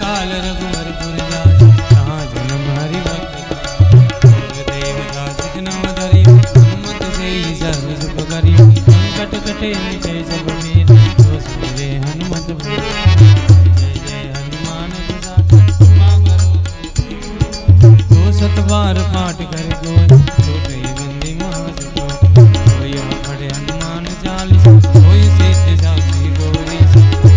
लाल रघुवरपुर जाय, जहाँ जन्म हरि भक्त देवदास नव धरि, हनुमत से सर्व सुख करि, संकट कटे मिटे सब पीर, जो सुमिरे हनुमत बीर। जय जय हनुमान कृपा करो, जो सत बार पाठ कर कोय, छोटे बंदी महासुख, कोई पढ़े हनुमान चालीस, कोई सिद्ध साक्षी गौरी,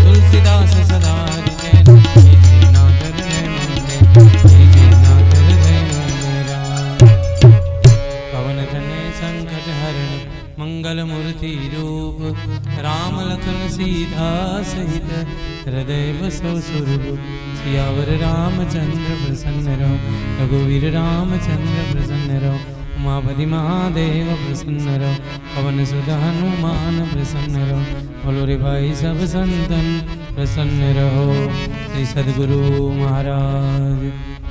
तुलसीदास सदा हरिचरण, कीजे नाथ हृदय मंदिर, कीजे नाथ हृदय मंदिर। पवन तनय संकट हरण, मंगल मूर्ति रूप, राम लखन सीता सहित, हृदय बसो सुरभूप। सियावर रामचंद्र प्रसन्न रहो, रघुवीर रामचंद्र प्रसन्न रहो, उमापति महादेव प्रसन्न रहो, पवन सुत हनुमान प्रसन्न रहो। बोलो रे भाई सब संतन प्रसन्न रहो, श्री सद्गुरु महाराज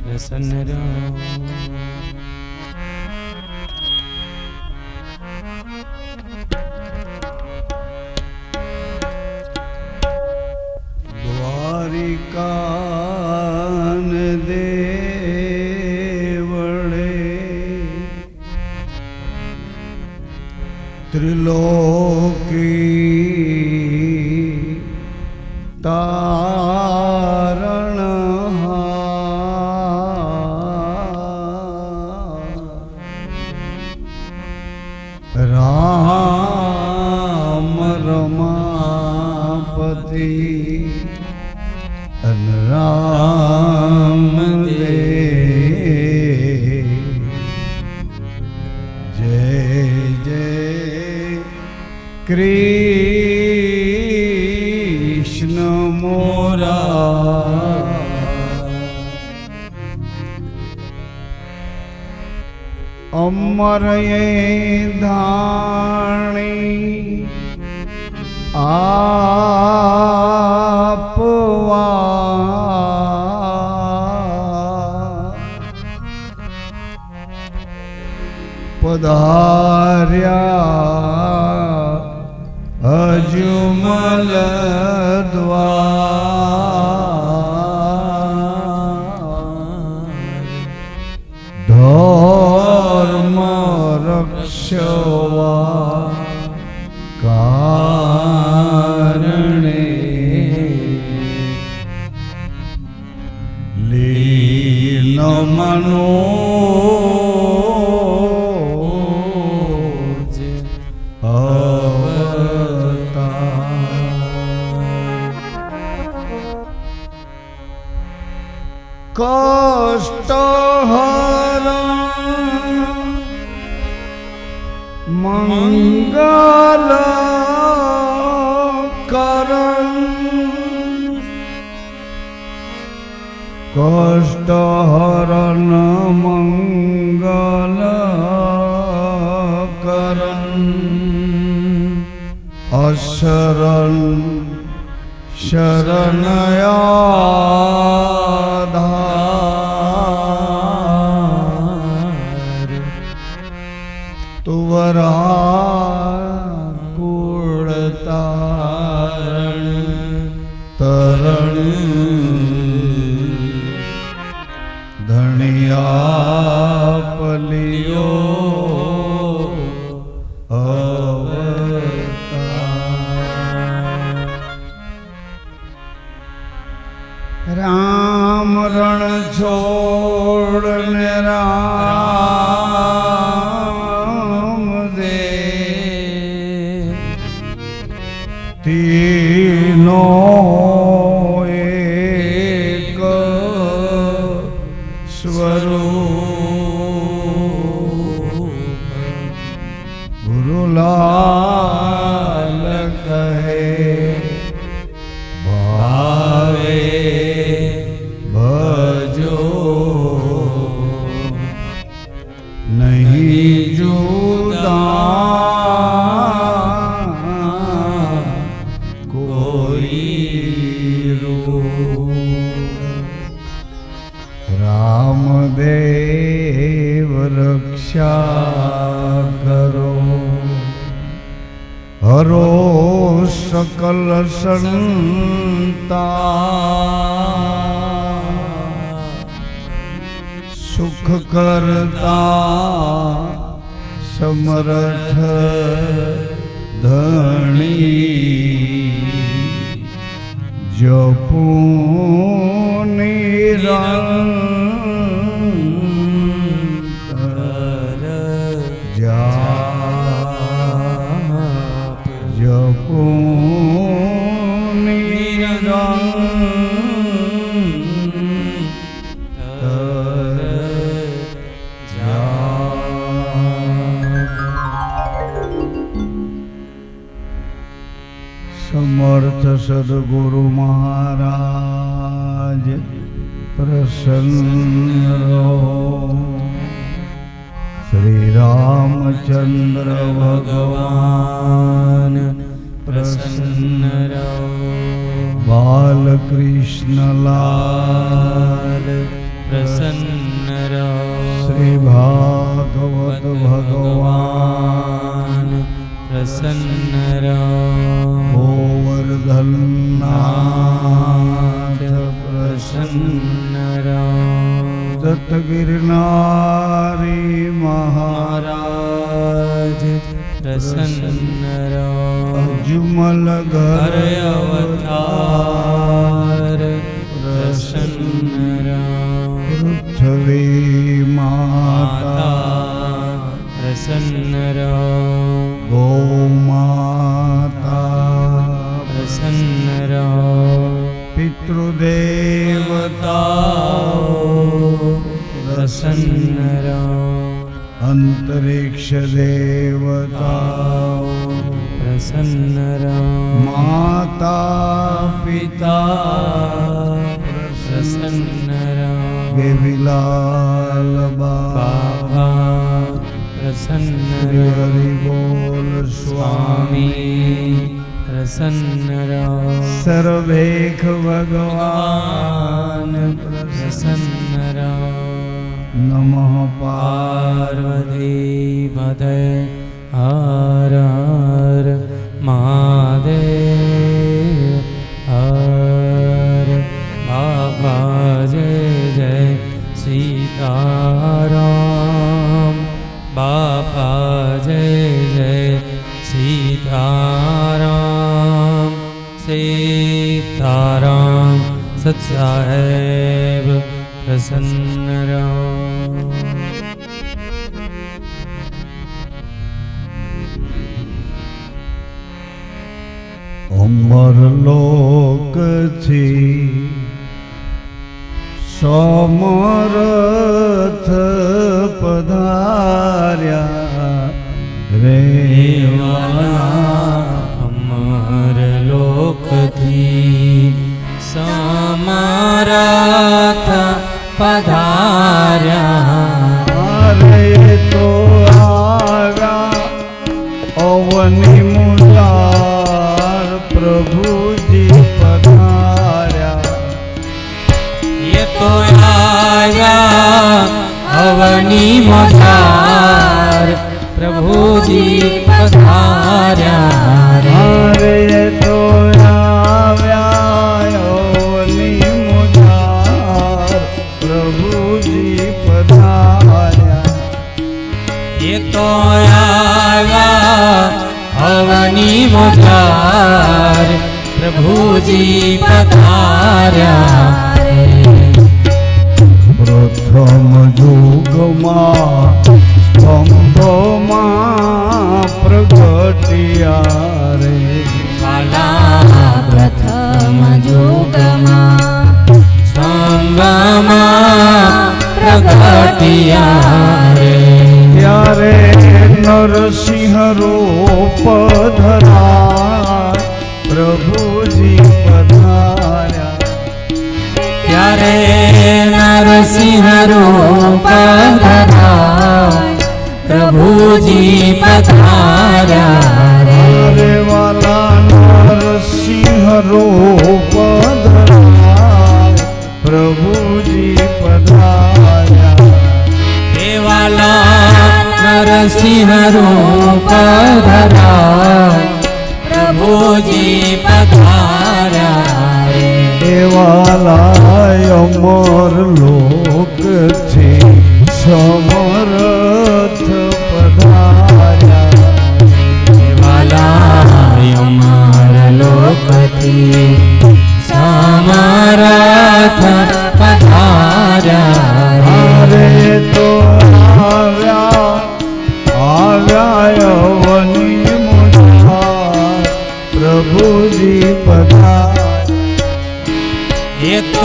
प्रसन्न रहो। कान देवड़े त्रिलोकी तारण राम रमापति राम दे। जय जय कृष्ण मोरा, अमर ये धाणी आपवा, पधार्या अजुमल द्वार, धर्म रक्षवा कारणे, लीन मनो कष्ट हरण मंगल करण, कष्ट हरण मंगल करण, अशरण शरणया तुवरा कुल तारण तरण, धनिया पलियो अवतार। राम रण छोड़ने राम दे, तीनों एक स्वरूप, गुरुलाल कहे भावे भजो, नहीं जुदा कोई रूप। रामदेव रक्षा करो, हरो सकल संतान, કરતા સમર્થ ધણી જપો નિરંતર જાપ જપો समर्थ सद्गुरु महाराज प्रसन्न रहो। श्री रामचंद्र भगवान प्रसन्न रहो। बालकृष्ण लाल प्रसन्न रहो। श्री भागवत भगवान प्रसन्न रहो। गोवर्धननाथ प्रसन्न रहो। दत्त गिरनारी महाराज प्रसन्न रहो। अजमल घर अवतार प्रसन्न रहो। पृथ्वी माता प्रसन्न रहो। गौ माता प्रसन्न रहो। पितृदेवताओं प्रसन्न रहो। अंतरिक्ष देवताओं प्रसन्न रहो। माता पिता प्रसन्न रहो। गेविलाल बाबा प्रसन्न श्री रहो। हरि बोल स्वामी प्रसन्न रहो। सर्वेख भगवान प्रसन्न रहो। नमः पार्वती पतये हर हर महादेव हर। बाबा जय जय सीताराम। बाबा जय जय सीताराम। सीताराम सत्साहेब प्रसन्न रहो। अमर लोक थी समर्थ पधार्या रेवाला। अमर लोक थी समर्थ पधार्या। अरे तो आगा अवनि मुरार प्रभु जी पधार्या। ये तो आया अवनी मझार प्रभु जी पधार्या। अरे ये तो आव्या अवनि मुरार प्रभु जी पधार्या। ये तो आया अवनी मझार प्रभु जी पधार्या। प्रथम युगमा स्तंभमा प्रगटिया रे। वाला प्रथम युगमा स्तंभमा प्रगटिया रे। ત્યારે નરસિંહ રૂપ ધરા પ્રભુજી પધાર્યા। ત્યારે નરસિંહ રૂપ ધરા પ્રભુજી પધાર્યા। અરે વાલા નરસિંહ રૂપ ધરા પ્રભુજી પધાર્યા। દેવાલા નરસિંહ રૂપ ધરા પ્રભુજી પધાર્યા। દેવાલા અમર લોક છે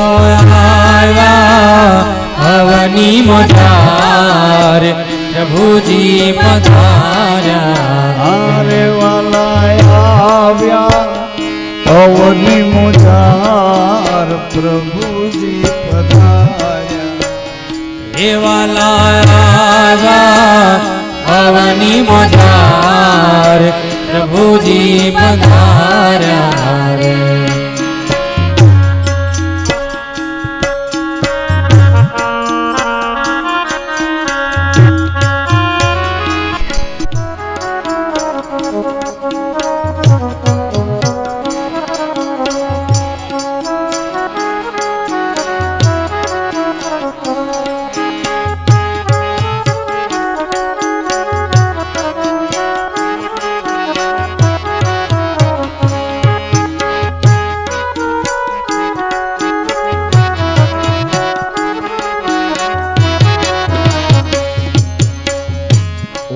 आया अवनी मोजार प्रभुजी पधारा हारे वाला आव्या अवनी मोजार प्रभुजी पधार्या हे वाला आया अवनी मोजार प्रभुजी पधारा रे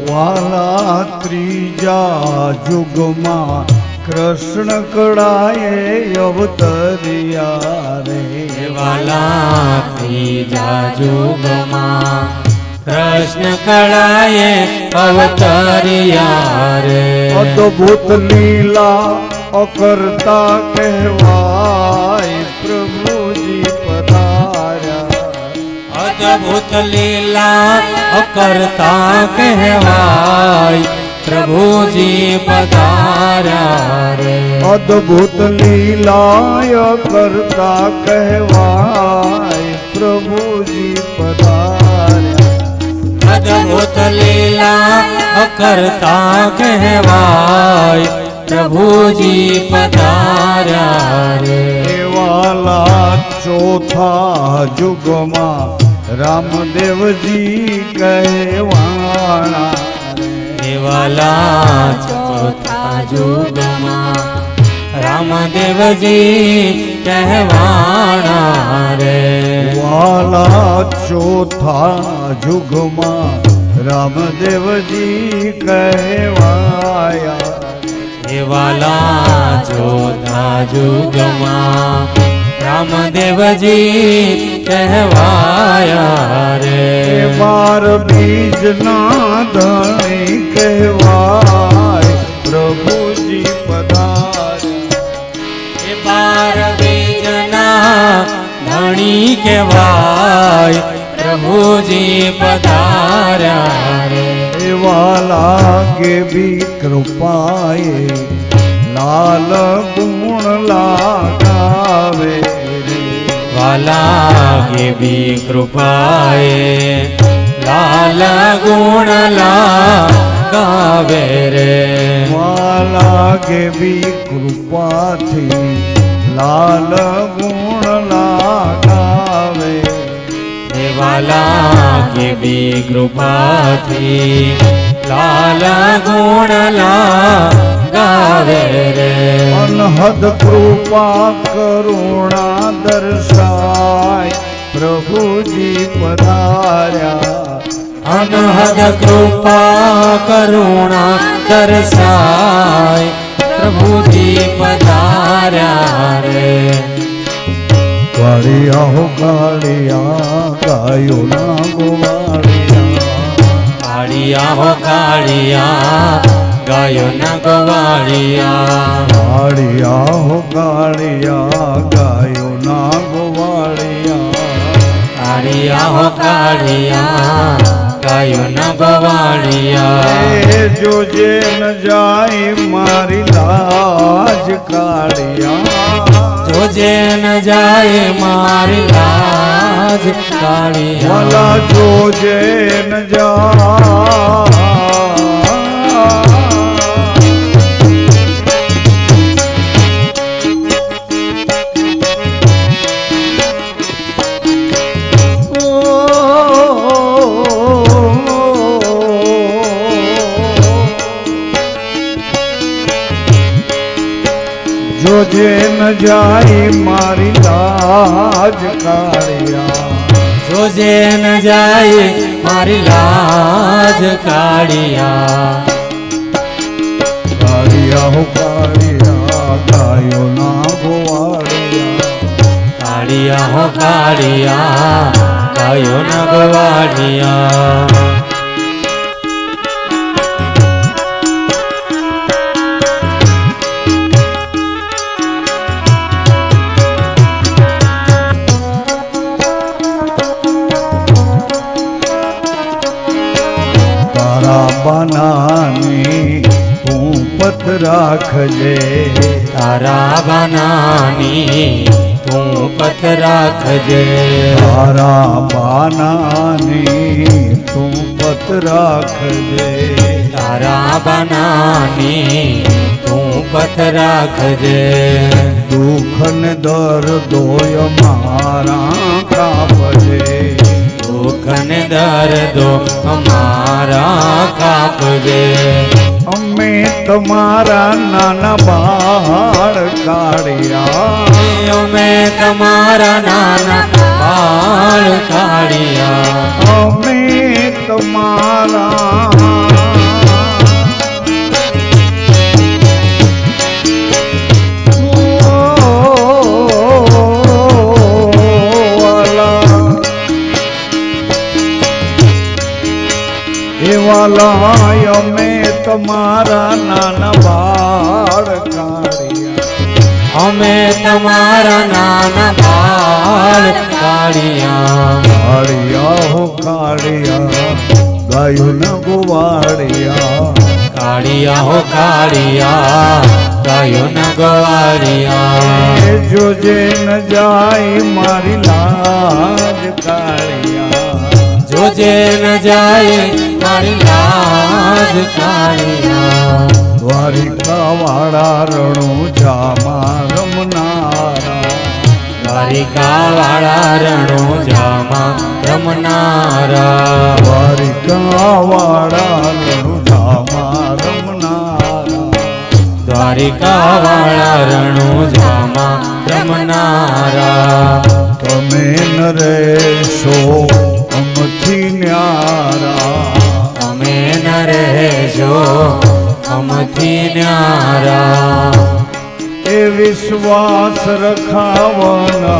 वाला त्रीजा जुगमा कृष्ण कड़ाए अवतरिया रे वाला तीजा जुगमा कृष्ण कड़ाए अवतरिया रे अद्भुत लीला अकर्ता कहवाय प्रभु जी पधार्या अद्भुत लीला अकर्ता कहवाय प्रभु जी पधारा रे अद्भुत लीला अकर्ता कहवाय प्रभु जी पधार्या अद्भुत लीला अकर्ता कहवाय प्रभु जी पधारा रे वाला चौथा जुगमा रामदेव जी कहवाना वाला चौथा जुगमा रामदेव जी कहवाना रे वाला चौथा जुगमा रामदेव जी कहवाया हे वाला चौथा जुगमा रामदेव जी कहवाया रे बार बीज ना धनी कहवाय प्रभु जी पधार्या हे बार बीजना धनी कहवाय प्रभु जी पधारा रे वाला के भी कृपाए लाल गुण लगावे रे वाला के भी कृपाए लाल गुण लगावे रे वाला के भी कृपा थी लाल गुण लगावे वाला के भी कृपा थी लाल गुण लगावे रे अनहद कृपा करुणा दर्शाय प्रभु जी पधार्या अनहद कृपा करुणा दर्शाय प्रभु जी पधारा रे कालिया हो कालिया गायो ना गोवाड़िया कालिया हो कालिया गायो न गोवाड़िया कालिया हो कालिया गायो ना गोवाड़िया कालिया हो कालिया गायो न गोवाड़िया जो जे न जाए मारी लाज कालिया जो जे न जाए मारी लाज कालिया वाला जो जे न जाए जो जे न जाए मारी लाज कालिया जो जे न जाए मारी लाज कालिया कालिया हो कालिया गायो ना गोवाड़िया કાળિયા હો કાળિયા ગાયો ના ગવાડિયા બાનાની તું પત રાખજે તારા બાનાની તું પત રાખજે તારા બાનાની તું પત રાખજે તારા બાનાની તું પત રાખજે દુઃખ ને દર્દોય મારા કાપજે દુઃખ ને દર્દો અમારા કાપજે અમે તમારા નાના બાળ કાળિયા અમે તમારા નાના બાળ કાળિયા અમે તમારા વાલા અમે તમારા નાના બાળ કાળિયા અમે તમારા નાના બાળ કાળિયા કાળિયા હો કાળિયા ગાયું ન ગોવાળિયા કાળિયા હો કાળિયા ગાયો ના ગવાડિયા એ જોજે ન જાય મારી લાજ કાળિયા જોજે ન જાય મારી લાજ કાળિયા દ્વારિકા વાળા રણુ જામા રમનારા દ્વારિકા વાળા રણો જામા રમનારા દ્વારિકા વાળા રણુ જામા રમનારા દ્વારિકા વાળા રણો જામા રમનારા તમે ન રહેશો અમથી ન્યારા અમે ન રહેજો અમથી ન્યારા એ વિશ્વાસ રખાવનાર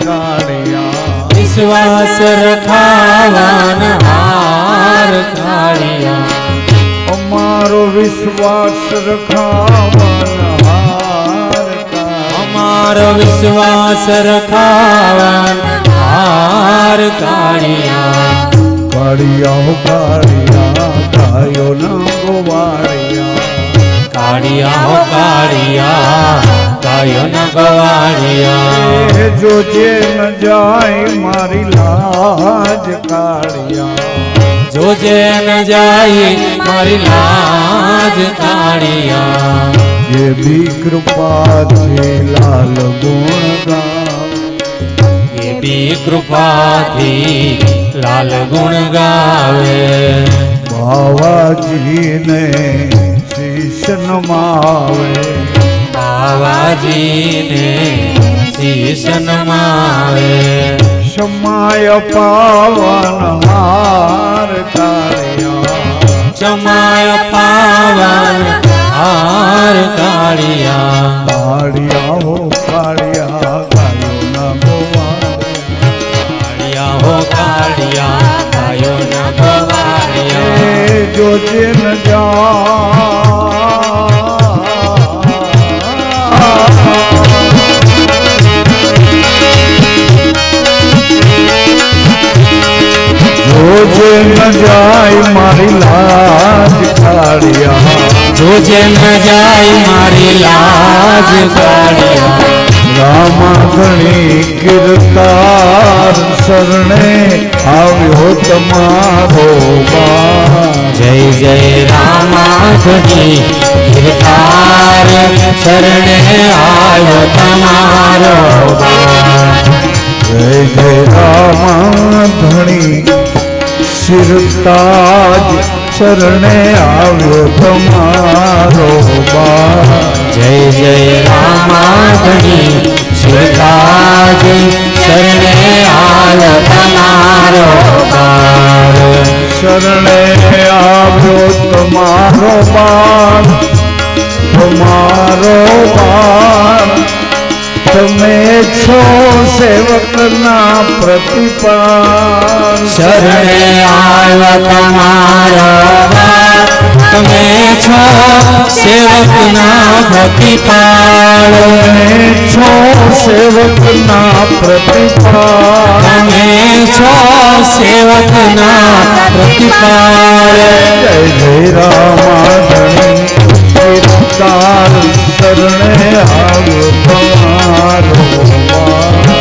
કાળિયા વિશ્વાસ રખાવાન હાર કાળિયા અમારો વિશ્વાસ રખાવનાર અમારો વિશ્વાસ રખાવાન હાર કાળિયા કાળિયા હો કાળિયા ગાયો ના ગોવાળિયા કાળિયા હો કાળિયા ગાયો ના ગવાડિયા એ જોજે ન જાય મારી લાજ કાળિયા જોજે ન જાય મારી લાજ કાળિયા જે બી કૃપાથી લાલ ગુણ ગાવ એ બી કૃપાથી લાલ ગુણ ગાવે બાવાજીને શીશ નમાવે બાવાજીને શીશ નમાવે સમાય પાવન હાર કાળિયા ચમાય પાવન હાર કાળિયા કાળિયા હો કાળિયા ગાયો ના ગોવાળિયા કાળિયા હો કાળિયા ગાયો ના ગવાડિયા એ જોજે ન જોજે ન જાય મારી લાજ કાળિયા જોજે ન જાય મારી લાજ કાળિયા રામા ઘણી કીર્તાર શરણે આવ્યો તમારો બા જય જય રામાધણી કીર્તાર શરણે આવ્યો તમારો જય જય રામા ધણી શિરતાજ શરણે આવ્યો તમારો બા જય જય રામાધણી શિરતાજ શરણે આવ્યો તમારો બાર શરણે આવ્યો તમારો બાણ તમારો બાણ તમે જ છો સેવકના પ્રતિપાલ શરણે આવ્યો તમારો વાર તમે છો સેવકના પ્રતિપાળ તમે છો સેવકના પ્રતિપાલ તમે છો સેવકના પ્રતિપાળ જય જય રામાધણી કીર્તાર શરણે આવ્યો તમારો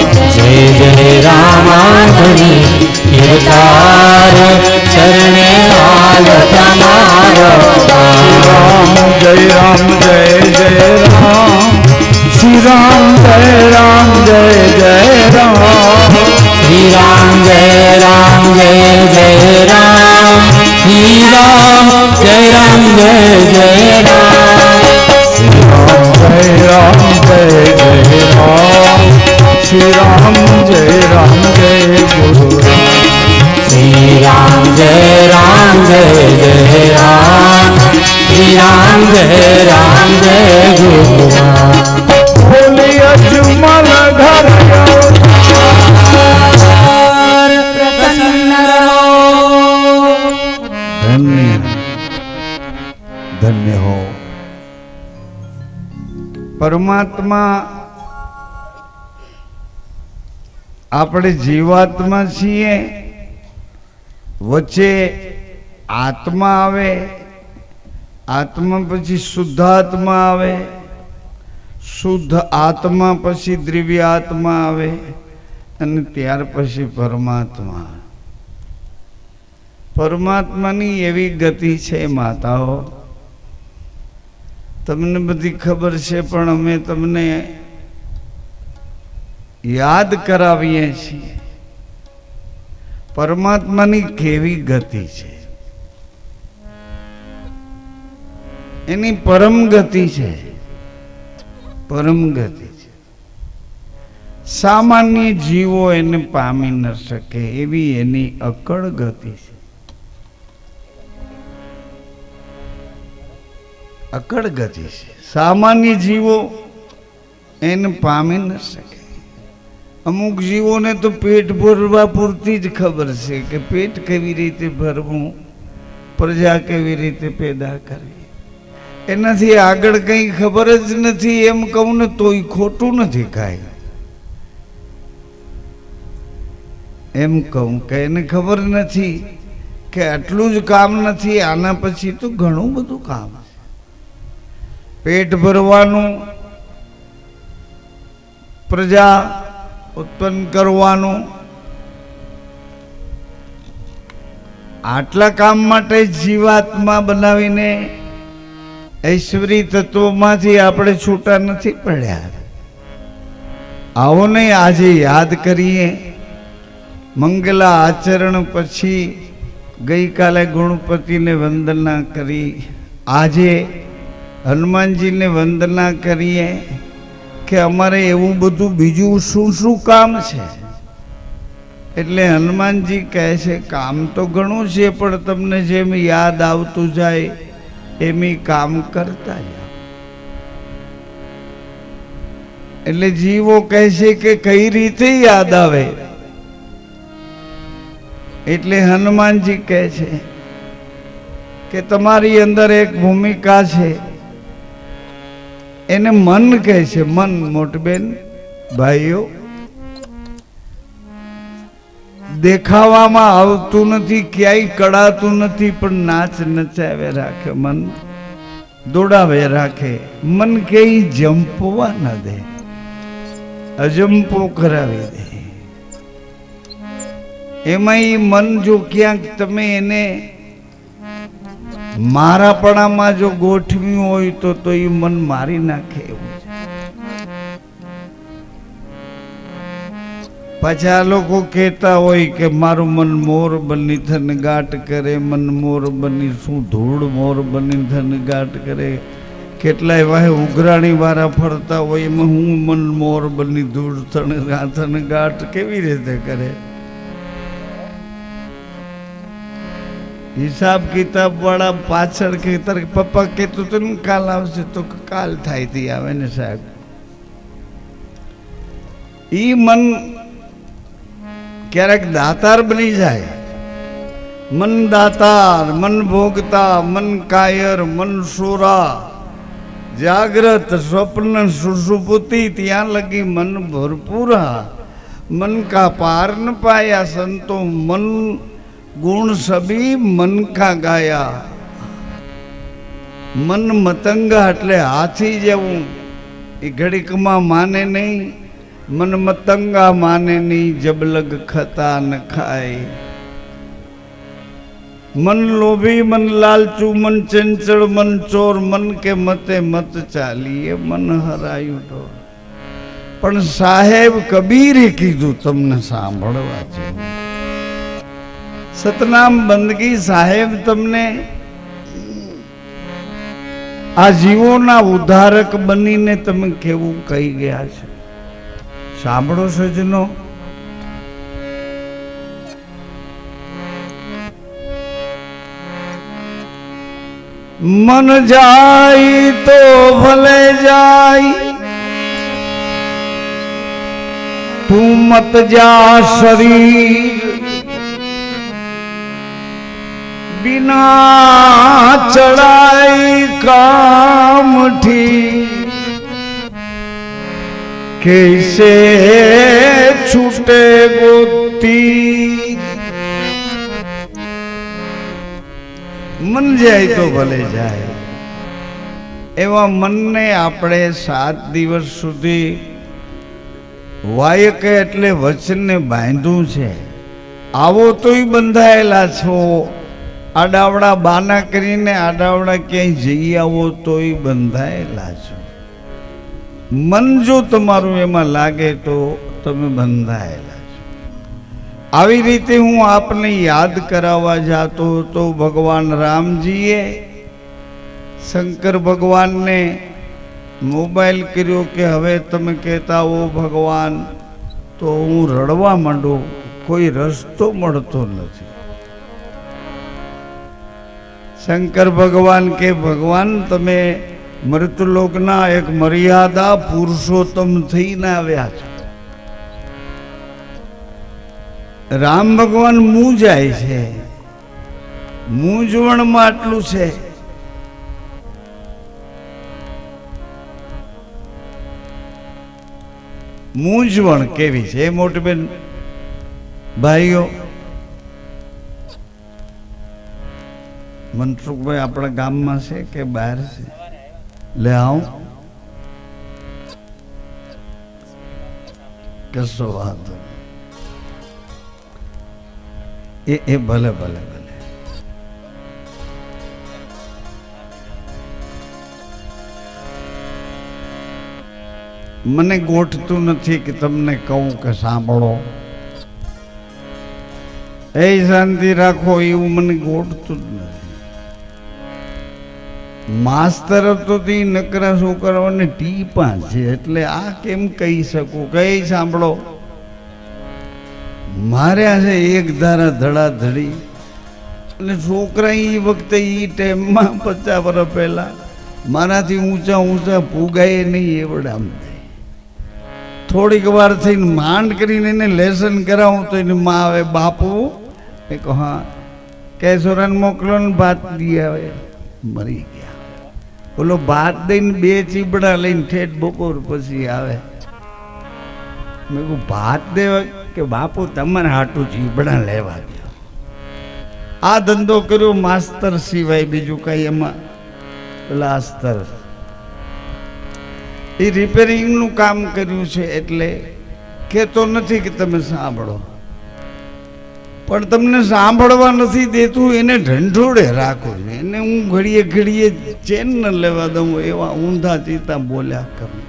વાર જય જય રામાધણી કીર્તાર ચરણે આવ્યો તમારો રામ જય રામ જય જય રામ શ્રી રામ જય રામ જય જય રામ શ્રી રામ જય રામ જય જય રામ શ્રી રામ જય રામ જય જય રામ જય રામ જય જય રામ શ્રી રામ જય રામ જય ગુરુ શ્રી રામ જય રામ જય જય રામ શ્રી રામ જય રામ જય ગુરુ બોલી અજમલ ઘર ધન્ય ધન્ય હો પરમાત્મા આપણે જીવાત્મા છીએ વચ્ચે આત્મા આવે આત્મા પછી શુદ્ધાત્મા આવે શુદ્ધ આત્મા પછી દ્રવ્ય આત્મા આવે અને ત્યાર પછી પરમાત્મા પરમાત્માની એવી ગતિ છે માતાઓ તમને બધી ખબર છે પણ અમે તમને યાદ કરાવીએ છીએ પરમાત્માની કેવી ગતિ છે એની પરમ ગતિ છે પરમ ગતિ છે સામાન્ય જીવો એને પામી ન શકે એવી એની અકળ ગતિ છે અકળ ગતિ છે સામાન્ય જીવો એને પામી ન શકે અમુક જીવોને તો પેટ ભરવા પૂરતી જ ખબર છે કે પેટ કેવી રીતે ભરવું પ્રજા કેવી રીતે પેદા કરવી એનાથી આગળ કંઈ ખબર જ નથી એમ કહું ને તોય ખોટું નથી કાંઈ એમ કહું કે એને ખબર નથી કે આટલું જ કામ નથી આના પછી તો ઘણું બધું કામ છે પેટ ભરવાનું પ્રજા ઉત્પન્ન કરવાનું આટલા કામ માટે જીવાત્મા બનાવીને ઐશ્વરી તત્વોમાંથી આપણે છૂટા નથી પડ્યા આવો ને આજે યાદ કરીએ મંગલા આચરણ પછી ગઈકાલે ગણપતિને વંદના કરી આજે હનુમાનજીને વંદના કરીએ કે અમારે એવું બધું બીજું શું શું કામ છે એટલે હનુમાનજી કહે છે કામ તો ઘણું છે પણ તમને જેમ યાદ આવતું જાય એમ કામ કરતા જાઓ એટલે જીવો કહે છે કે કઈ રીતે યાદ આવે એટલે હનુમાનજી કહે છે કે તમારી અંદર એક ભૂમિકા છે એને મન કહે છે મન મોટબેન ભાઈઓ દેખાવામાં આવતું નથી ક્યાંય કળાતું નથી પણ નાચ નચાવે રાખે મન દોડાવે રાખે મન ક્યાંય જંપવા ન દે અજંપો કરાવી દે એમાં મન જો ક્યાંક તમે એને મારાપણામાં જો ગોઠવ્યું હોય તો એ મન મારી નાખે એવું છે પાછા આ લોકો કહેતા હોય કે મારું મન મોર બની થનગાટ કરે મન મોર બની શું ધૂળ મોર બની થનગાટ કરે કેટલાય વાહે ઉઘરાણી વાળા ફરતા હોય એમાં હું મન મોર બની ધૂળ થનગાટ કેવી રીતે કરે હિસાબ કિતાબ વાળા પાછળ કહેતા પપ્પા કહેતું હતું ને કાલ આવશે તો કાલ થાય થી આવે ને સાહેબ ઈ મન ક્યારેક દાતાર બની જાય. મન દાતાર, મન ભોગતા, મન કાયર, મન સોરા, જાગ્રત સ્વપ્ન સુષુપ્તિ ત્યાં લગી મન ભરપૂરા. मन का पार न पाया संतो मन गुण सभी मन का गाया. मन मतंगा એટલે હાથી જેવું એ ઘડીકમાં માને નહીં. મન મતંગા માને નહીં, જબલગ ખતા ન ખાય. મન લોભી, મન લાલચુ, મન ચંચળ, મન ચોર, મન કે મતે મત ચાલીએ, મન હરાયું ઢોર. પણ સાહેબ કબીરે કીધું તમને સાંભળવા જેવું. સતનામ બંદગી સાહેબ તમને આ જીવોના ઉદ્ધારક બનીને તમે કેવું કહી ગયા છે. સાંભળો સજનો. મન જાય તો ભલે જાય, તું મત જા શરીર, बिना चढ़ाई कामठी कैसे छूटे गोती. मन जाए तो भले जाए एवा मन ने આપણે 7 દિવસ સુધી વાયક એટલે વચનને બાંધ્યું છે. આવો તોય બંધાયેલા છો. આડાવડા બાના કરીને આડાવડા ક્યાંય જઈ આવો તોય બંધાયેલા છો. મન જો તમારું એમાં લાગે તો તમે બંધાયેલા છો. આવી રીતે હું આપને યાદ કરાવવા જાતો હતો. ભગવાન રામજીએ શંકર ભગવાનને મોબાઈલ કર્યો કે હવે તમે કહેતા હો ભગવાન, તો હું રડવા માંડું. કોઈ રસ્તો મળતો નથી. શંકર ભગવાન કે ભગવાન તમે મૃતલોકના એક મર્યાદા પુરુષોત્તમ થઈને આવ્યા છો. રામ ભગવાન મૂંઝાય છે. મૂંઝવણમાં આટલું છે. મૂંઝવણ કેવી છે મોટી બેન ભાઈઓ? મનસુખભાઈ આપણા ગામમાં છે કે બહાર છે? લે આવું. કશો વાંધો એ ભલે ભલે ભલે. મને ગોઠતું નથી કે તમને કહું કે સાંભળો, એ શાંતિ રાખો, એવું મને ગોઠતું જ નથી. માસ્તર તો નકરા છોકરાઓને ટીપા છે એટલે આ કેમ કહી શકું? કઈ સાંભળો, માર્યા છે એક ધારા ધડાધડી. અને છોકરા એ વખતે એ ટાઈમમાં 50 વર્ષ પહેલા મારાથી ઊંચા ઊંચા પુગાય નહીં એવડામ. થોડીક વાર થઈને માંડ કરીને એને લેસન કરાવું તો એની માં આવે, બાપુ એ કહો હા કેશોરાને મોકલો ને ભાત દી આવે. મરી ગયા. બોલો ભાત દઈને 2 ચીબડા લઈને ઠેઠ બપોર પછી આવે. મેં કહું ભાત દેવા કે બાપુ તમારે હાટું ચીબડા લેવા ગયો. આ ધંધો કર્યો માસ્તર સિવાય બીજું કઈ એમાં પેલા અસ્તર એ રિપેરિંગનું કામ કર્યું છે. એટલે કહેતો નથી કે તમે સાંભળો, પણ તમને સાંભળવા નથી દેતું એને ઢંઢોળે રાખો છો. એને હું ઘડીએ ઘડીએ ચેન ન લેવા દઉં એવા ઊંધા ચીતા બોલ્યા કરું.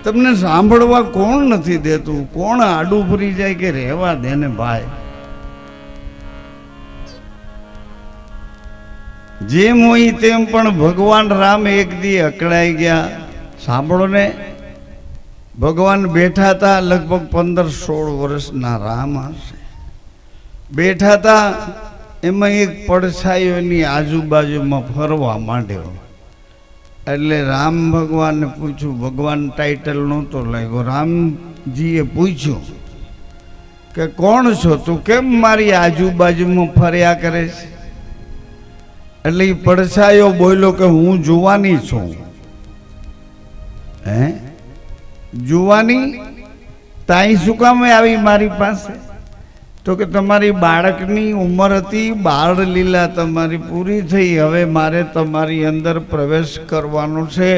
તમને સાંભળવા કોણ નથી દેતું? કોણ આડું ફરી જાય કે રહેવા દે ને ભાઈ? જેમ હોય તેમ પણ ભગવાન રામ એક દી અકળાઈ ગયા. સાંભળો ને, ભગવાન બેઠા હતા, લગભગ 15-16 વર્ષના રામ હશે. બેઠા હતા, એમાં એક પડછાયો એની આજુબાજુમાં ફરવા માંડ્યો. એટલે રામ ભગવાનને પૂછ્યું, ભગવાન ટાઇટલ નહોતો લાગ્યો, રામ જીએ પૂછ્યું કે કોણ છો તું, કેમ મારી આજુબાજુમાં ફર્યા કરે છે? એટલે એ પડછાયો બોલ્યો કે હું જુવાની છું. હે, જુવાની તાઈ શું કામ આવી મારી પાસે? તો કે તમારી બાળકની ઉંમર હતી, બાળ લીલા તમારી પૂરી થઈ, હવે મારે તમારી અંદર પ્રવેશ કરવાનો છે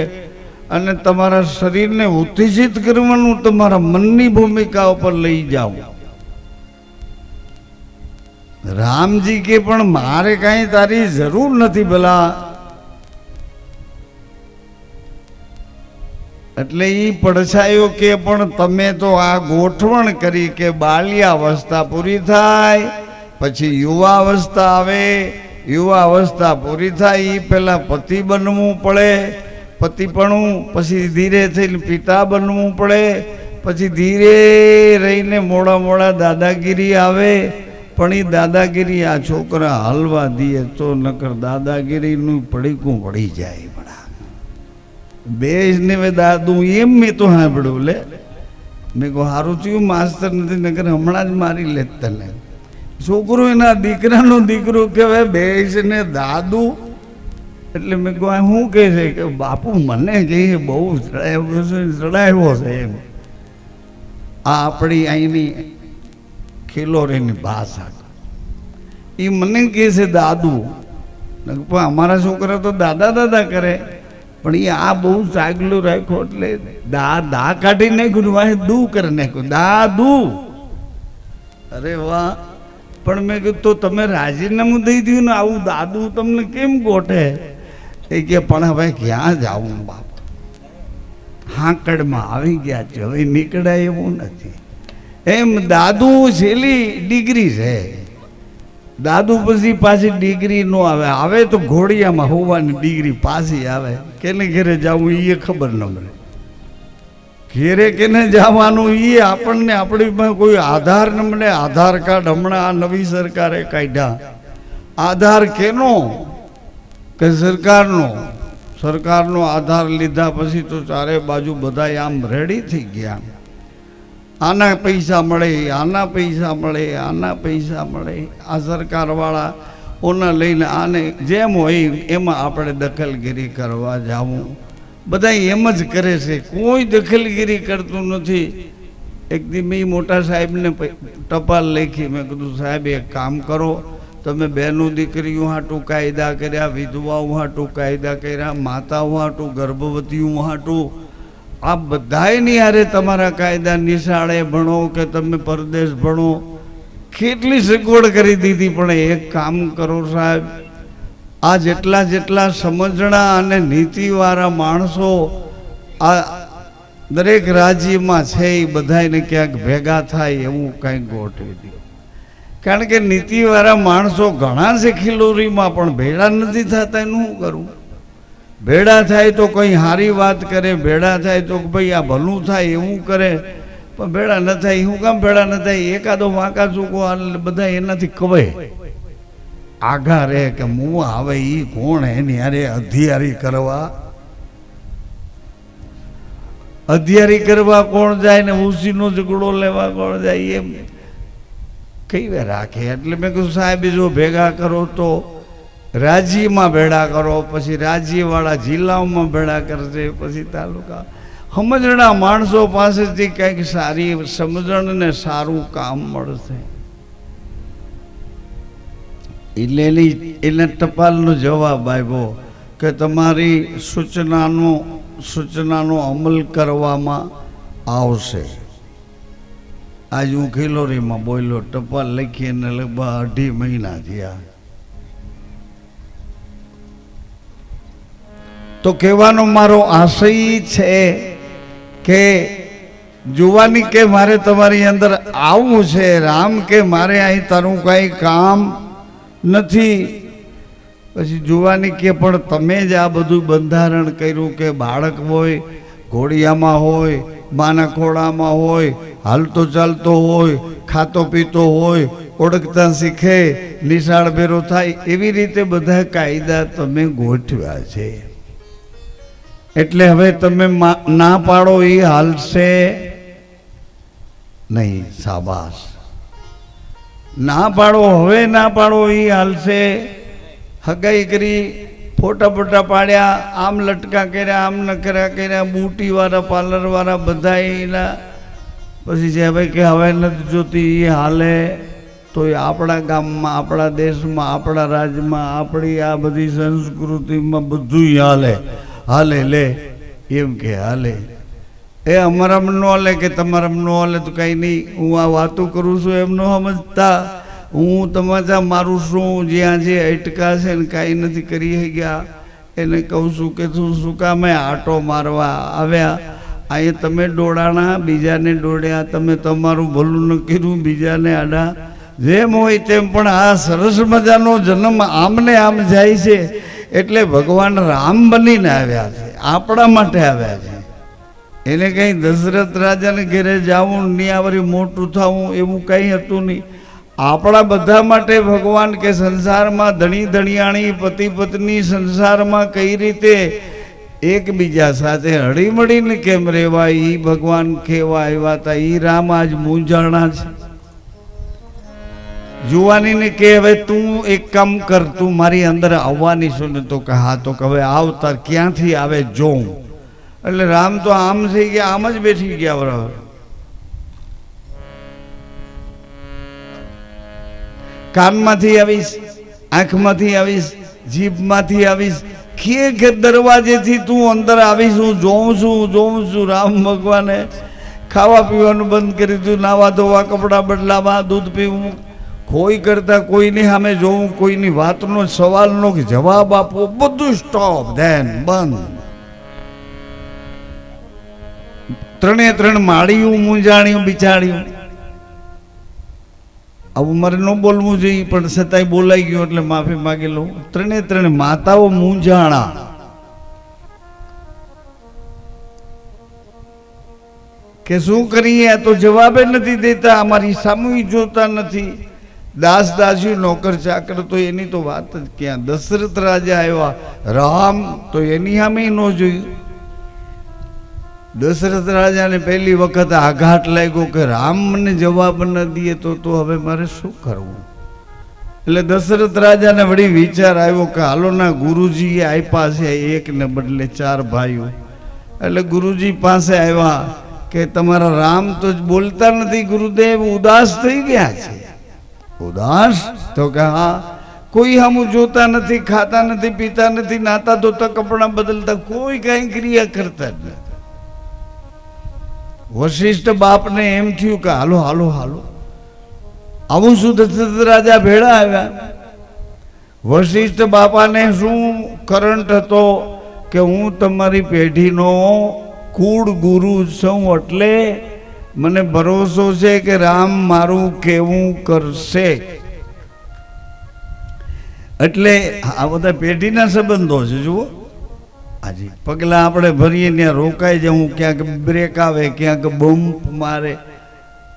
અને તમારા શરીરને ઉત્તેજિત કરવાનું, તમારા મનની ભૂમિકા ઉપર લઈ જાઓ. રામજી કે પણ મારે કાંઈ તારી જરૂર નથી ભલા. એટલે એ પડછાયો કે પણ તમે તો આ ગોઠવણ કરી કે બાલ્યાવસ્થા પૂરી થાય પછી યુવાવસ્થા આવે, યુવાવસ્થા પૂરી થાય એ પહેલા પતિ બનવું પડે, પતિપણું પછી ધીરે થઈને પિતા બનવું પડે, પછી ધીરે રહીને મોડા મોડા દાદાગીરી આવે. પણ એ દાદાગીરી આ છોકરા હલવા દે તો નકર દાદાગીરીનું પડીકું પડી જાય. બેસ ને મેં દાદુ એમ મેં તો સાંભળ્યું. લે મેં કહું સારું થયું માસ્તર નથી, નકર હમણાં જ મારી લેત તને. છોકરો એના દીકરાનો દીકરો કહેવાય બેસ ને દાદુ. એટલે મેં કહું શું કહે છે કે બાપુ મને કહે બહુ ચડાવ્યો છે એમ. આ આપણી અહીંની ખિલોરીની ભાષા. એ મને કહે છે દાદુ. પણ અમારા છોકરા તો દાદા દાદા કરે, પણ એ આ બહુ સાગલું રાખ્યો એટલે દા કાઢી નાખ્યું, વાહે દુ કરી નાખ્યું, દાદુ. અરે વાહ. પણ મેં કીધું તો તમે રાજીનામું દઈ દીધું ને, આવું દાદુ તમને કેમ ગોઠે? એ કે પણ હવે ક્યાં જાવું બાપ, હાંકડમાં આવી ગયા છે, હવે નીકળાય એવું નથી. એમ દાદુ છેલ્લી ડિગ્રી છે. દાદુ પછી પાછી ડિગ્રી નો આવે, આવે તો ઘોડિયામાં હોવાની ડિગ્રી પાછી આવે. કેને ઘેરે જવું એ ખબર ન મળે, ઘેરે કેને જવાનું એ આપણને આપણી કોઈ આધાર ન મળે. આધાર કાર્ડ હમણાં આ નવી સરકારે કાઢ્યા. આધાર કેનો? કે સરકારનો. સરકારનો આધાર લીધા પછી તો ચારે બાજુ બધા આમ રેડી થઈ ગયા. આના પૈસા મળે, આના પૈસા મળે, આના પૈસા મળે. આ સરકારવાળા ઓના લઈને આને જેમ હોય એમાં આપણે દખલગીરી કરવા જાવું. બધા એમ જ કરે છે, કોઈ દખલગીરી કરતું નથી. એક દી મેં મોટા સાહેબને ટપાલ લખી. મેં કીધું સાહેબ એક કામ કરો, તમે બહેનો દીકરીઓ હાટું કાયદા કર્યા, વિધવાઓ હાટું કાયદા કર્યા, માતાઓ હાટું, ગર્ભવતીઓ હાટું, આ બધાયની હારે તમારા કાયદા નિશાળે ભણો કે તમે પરદેશ ભણો, કેટલી સગવડ કરી દીધી. પણ એક કામ કરો સાહેબ, આ જેટલા જેટલા સમજણા અને નીતિવાળા માણસો આ દરેક રાજ્યમાં છે એ બધાને ક્યાંક ભેગા થાય એવું કંઈક ગોઠવી દો. કારણ કે નીતિવાળા માણસો ઘણા છે ખિલોરીમાં, પણ ભેળા નથી થતા. એનું શું કરવું? ભેળા થાય તો કંઈ સારી વાત કરે, ભેળા થાય તો ભાઈ આ ભલું થાય એવું કરે, પણ ભેળા ન થાય. શું કામ ભેળા ન થાય? એકાદો વાંકા ચૂકો બધા એનાથી કવાય આઘા રે કે મું આવે એ કોણ એની અરે અધિયારી કરવા. અધિયારી કરવા કોણ જાય ને ઉસીનો ઝઘડો લેવા કોણ જાય એમ કઈ વાર રાખે. એટલે મેં કહ્યું સાહેબ જો ભેગા કરો તો રાજ્યમાં ભેળા કરો, પછી રાજ્યવાળા જિલ્લાઓમાં ભેળા કરશે, પછી તાલુકા. સમજણા માણસો પાસેથી કંઈક સારી સમજણ ને સારું કામ મળશે. એટલે એને ટપાલનો જવાબ આવ્યો કે તમારી સૂચનાનો અમલ કરવામાં આવશે. આજ હું ખિલોરીમાં બોલ્યો, ટપાલ લખીને લગભગ 2.5 મહિના થયા. તો કહેવાનો મારો આશય છે કે જુવાની કે મારે તમારી અંદર આવવું છે, રામ કે મારે અહીં તારું કાંઈ કામ નથી. પછી જુવાની કે પણ તમે જ આ બધું બંધારણ કર્યું કે બાળક હોય ઘોડિયામાં હોય, માના ખોળામાં હોય, હાલતો ચાલતો હોય, ખાતો પીતો હોય, ઓળખતા શીખે, નિશાળ ભેરો થાય, એવી રીતે બધા કાયદા તમે ગોઠવ્યા છે. એટલે હવે તમે ના પાડો એ હાલશે નહીં, શાબાશ. ના પાડો, હવે ના પાડો એ હાલશે. હગાઈ કરી, ફોટા ફોટા પાડ્યા, આમ લટકા કર્યા, આમ નખરા કર્યા, બુટીવાળા પાર્લરવાળા બધા એના પછી જે ભાઈ કે હવે નથી જોતી એ હાલે. તો એ આપણા ગામમાં, આપણા દેશમાં, આપણા રાજ્યમાં, આપણી આ બધી સંસ્કૃતિમાં બધું હાલે. હાલે લે એમ કે હાલે. એ અમારામાં ન હાલે કે તમારામાં ન હાલે તો કંઈ નહીં. હું આ વાતો કરું છું એમ ન સમજતા. હું તમાચા મારું છું, જ્યાં જે અટકા છે ને કાંઈ નથી કરી ગયા એને કહું છું કે તું શું કામે આટો મારવા આવ્યા? અહીંયા તમે દોડાણા, બીજાને દોડ્યા, તમે તમારું ભલું ન કર્યું, બીજાને આડા. જેમ હોય તેમ પણ આ સરસ મજાનો જન્મ આમને આમ જાય છે. એટલે ભગવાન રામ બનીને આવ્યા છે, આપણા માટે આવ્યા છે. એને કંઈ દશરથ રાજાને ઘરે જવું, નિયાવરી મોટું થવું એવું કંઈ હતું નહીં. આપણા બધા માટે ભગવાન કે સંસારમાં ધણી ધણિયાણી, પતિ પત્ની સંસારમાં કઈ રીતે એકબીજા સાથે હળીમળીને કેમ રહેવાય એ ભગવાન કહેવા આવ્યા હતા. એ રામ આજ મૂંઝાણા છે. જુવાનીને કે હવે તું એક કામ કર, તું મારી અંદર આવવાની છો ને? તો કે હા. તો કે હવે આવતા ક્યાંથી આવે જોઉં. એટલે રામ તો આમ થઈ ગયા, આમ જ બેઠી ગયા. બરાબર. કાનમાંથી આવીશ, આંખમાંથી આવીશ, જીભમાંથી આવીશ, કે દરવાજેથી તું અંદર આવીશ. હું જોઉં છું. રામ ભગવાને ખાવા પીવાનું બંધ કરી દીધું, નાવા ધોવા, કપડાં બદલાવા, દૂધ પીવું, કોઈ કરતા કોઈની સામે જોવું, કોઈની વાતનો સવાલનો જવાબ આપવો, બધું સ્ટોપ, ધેન બંધ. ત્રણે ત્રણ માળીયું મૂંઝાણ્યું, બિચાડ્યું. આવું મારે ન બોલવું જોઈએ, પણ છતાંય બોલાઈ ગયું એટલે માફી માગી લઉં. ત્રણે ત્રણ માતાઓ મૂંઝાણા. કે શું કરીએ? આ તો જવાબે નથી દેતા, અમારી સામુઈ જોતા નથી. દાસ દાસી, નોકર ચાકર તો એની તો વાત જ ક્યાં. દશરથ રાજા આવ્યા, રામ તો એની સામે ન જોયું. દશરથ રાજાને પહેલી વખત આઘાત લાગ્યો કે રામ મને જવાબ ન દે તો હવે મારે શું કરવું? એટલે દશરથ રાજાને વળી વિચાર આવ્યો કે હાલો ના, ગુરુજીએ આપ્યા છે એક ને બદલે 4 ભાઈઓ. એટલે ગુરુજી પાસે આવ્યા કે તમારા રામ તો બોલતા નથી, ગુરુદેવ ઉદાસ થઈ ગયા છે. ઉદાસ? તો કે હા, કોઈ સામું જોતા નથી, ખાતા નથી, પીતા નથી, નાતા ધોતા, કપડાં બદલતા, કોઈ કઈ ક્રિયા કરતા જ નથી. વશિષ્ઠ બાપને એમ થયું કે હાલો હાલો હાલો, આવું શું? દશરથ રાજા ભેળા આવ્યા. વશિષ્ઠ બાપાને શું કરંટ હતો કે હું તમારી પેઢીનો કુળ ગુરુ છું, એટલે મને ભરોસો છે કે રામ મારું કેવું કરશે. એટલે આ બધા પેઢીના સંબંધો છે. જુઓ, હાજી, પગલા આપણે ભરીએ ત્યાં રોકાઈ જવું, ક્યાંક બ્રેક આવે, ક્યાંક બમ્પ મારે.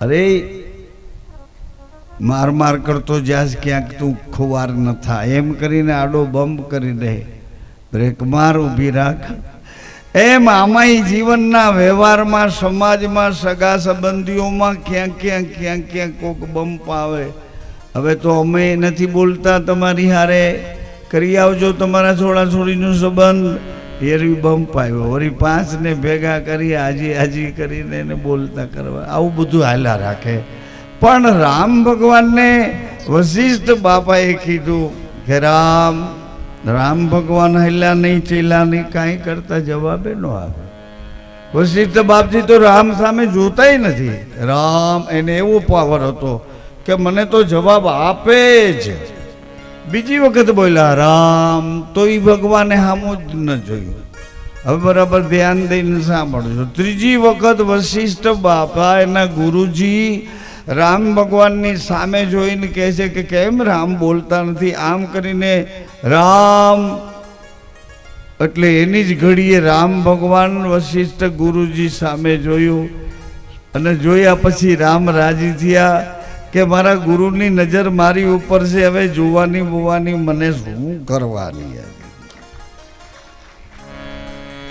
અરે માર કરતો જાસ, ક્યાંક તું ખુવાર ન થાય એમ કરીને આડો બમ્પ કરી દે. બ્રેક માર, ઊભી રાખ. એમ આમાંય જીવનના વ્યવહારમાં, સમાજમાં, સગા સંબંધીઓમાં ક્યાંક કોક બમ્પ આવે. હવે તો અમે નથી બોલતા તમારી હારે, કરી આવજો તમારા છોડા છોડીનો સંબંધ. એવી બમ્પ આવ્યો, વળી 5 ને ભેગા કરી હાજી કરીને એને બોલતા કરવા. આવું બધું હાલ્યા રાખે. પણ રામ ભગવાનને વશિષ્ઠ બાપાએ કીધું કે રામ ભગવાન હલ્યા નહીં, ચેલા નહીં, કાંઈ કરતા જવાબે ન આવે. વશિષ્ઠ બાપજી તો રામ સામે જોતાય નથી. રામ એને એવો પાવર હતો કે મને તો જવાબ આપે જ. બીજી વખત બોલ્યા રામ, તો એ ભગવાને સામું જ ન જોયું. હવે બરાબર ધ્યાન દઈને સાંભળજો. ત્રીજી વખત વશિષ્ઠ બાપા એના ગુરુજી રામ ભગવાનની સામે જોઈને કહે છે કે કેમ રામ બોલતા નથી? આમ કરીને રામ, એટલે એની જ ઘડીએ રામ ભગવાન વશિષ્ઠ ગુરુજી સામે જોયું. અને જોયા પછી રામ રાજી થયા કે મારા ગુરુની નજર મારી ઉપર છે, હવે જોવાની બોવાની મને શું કરવાની?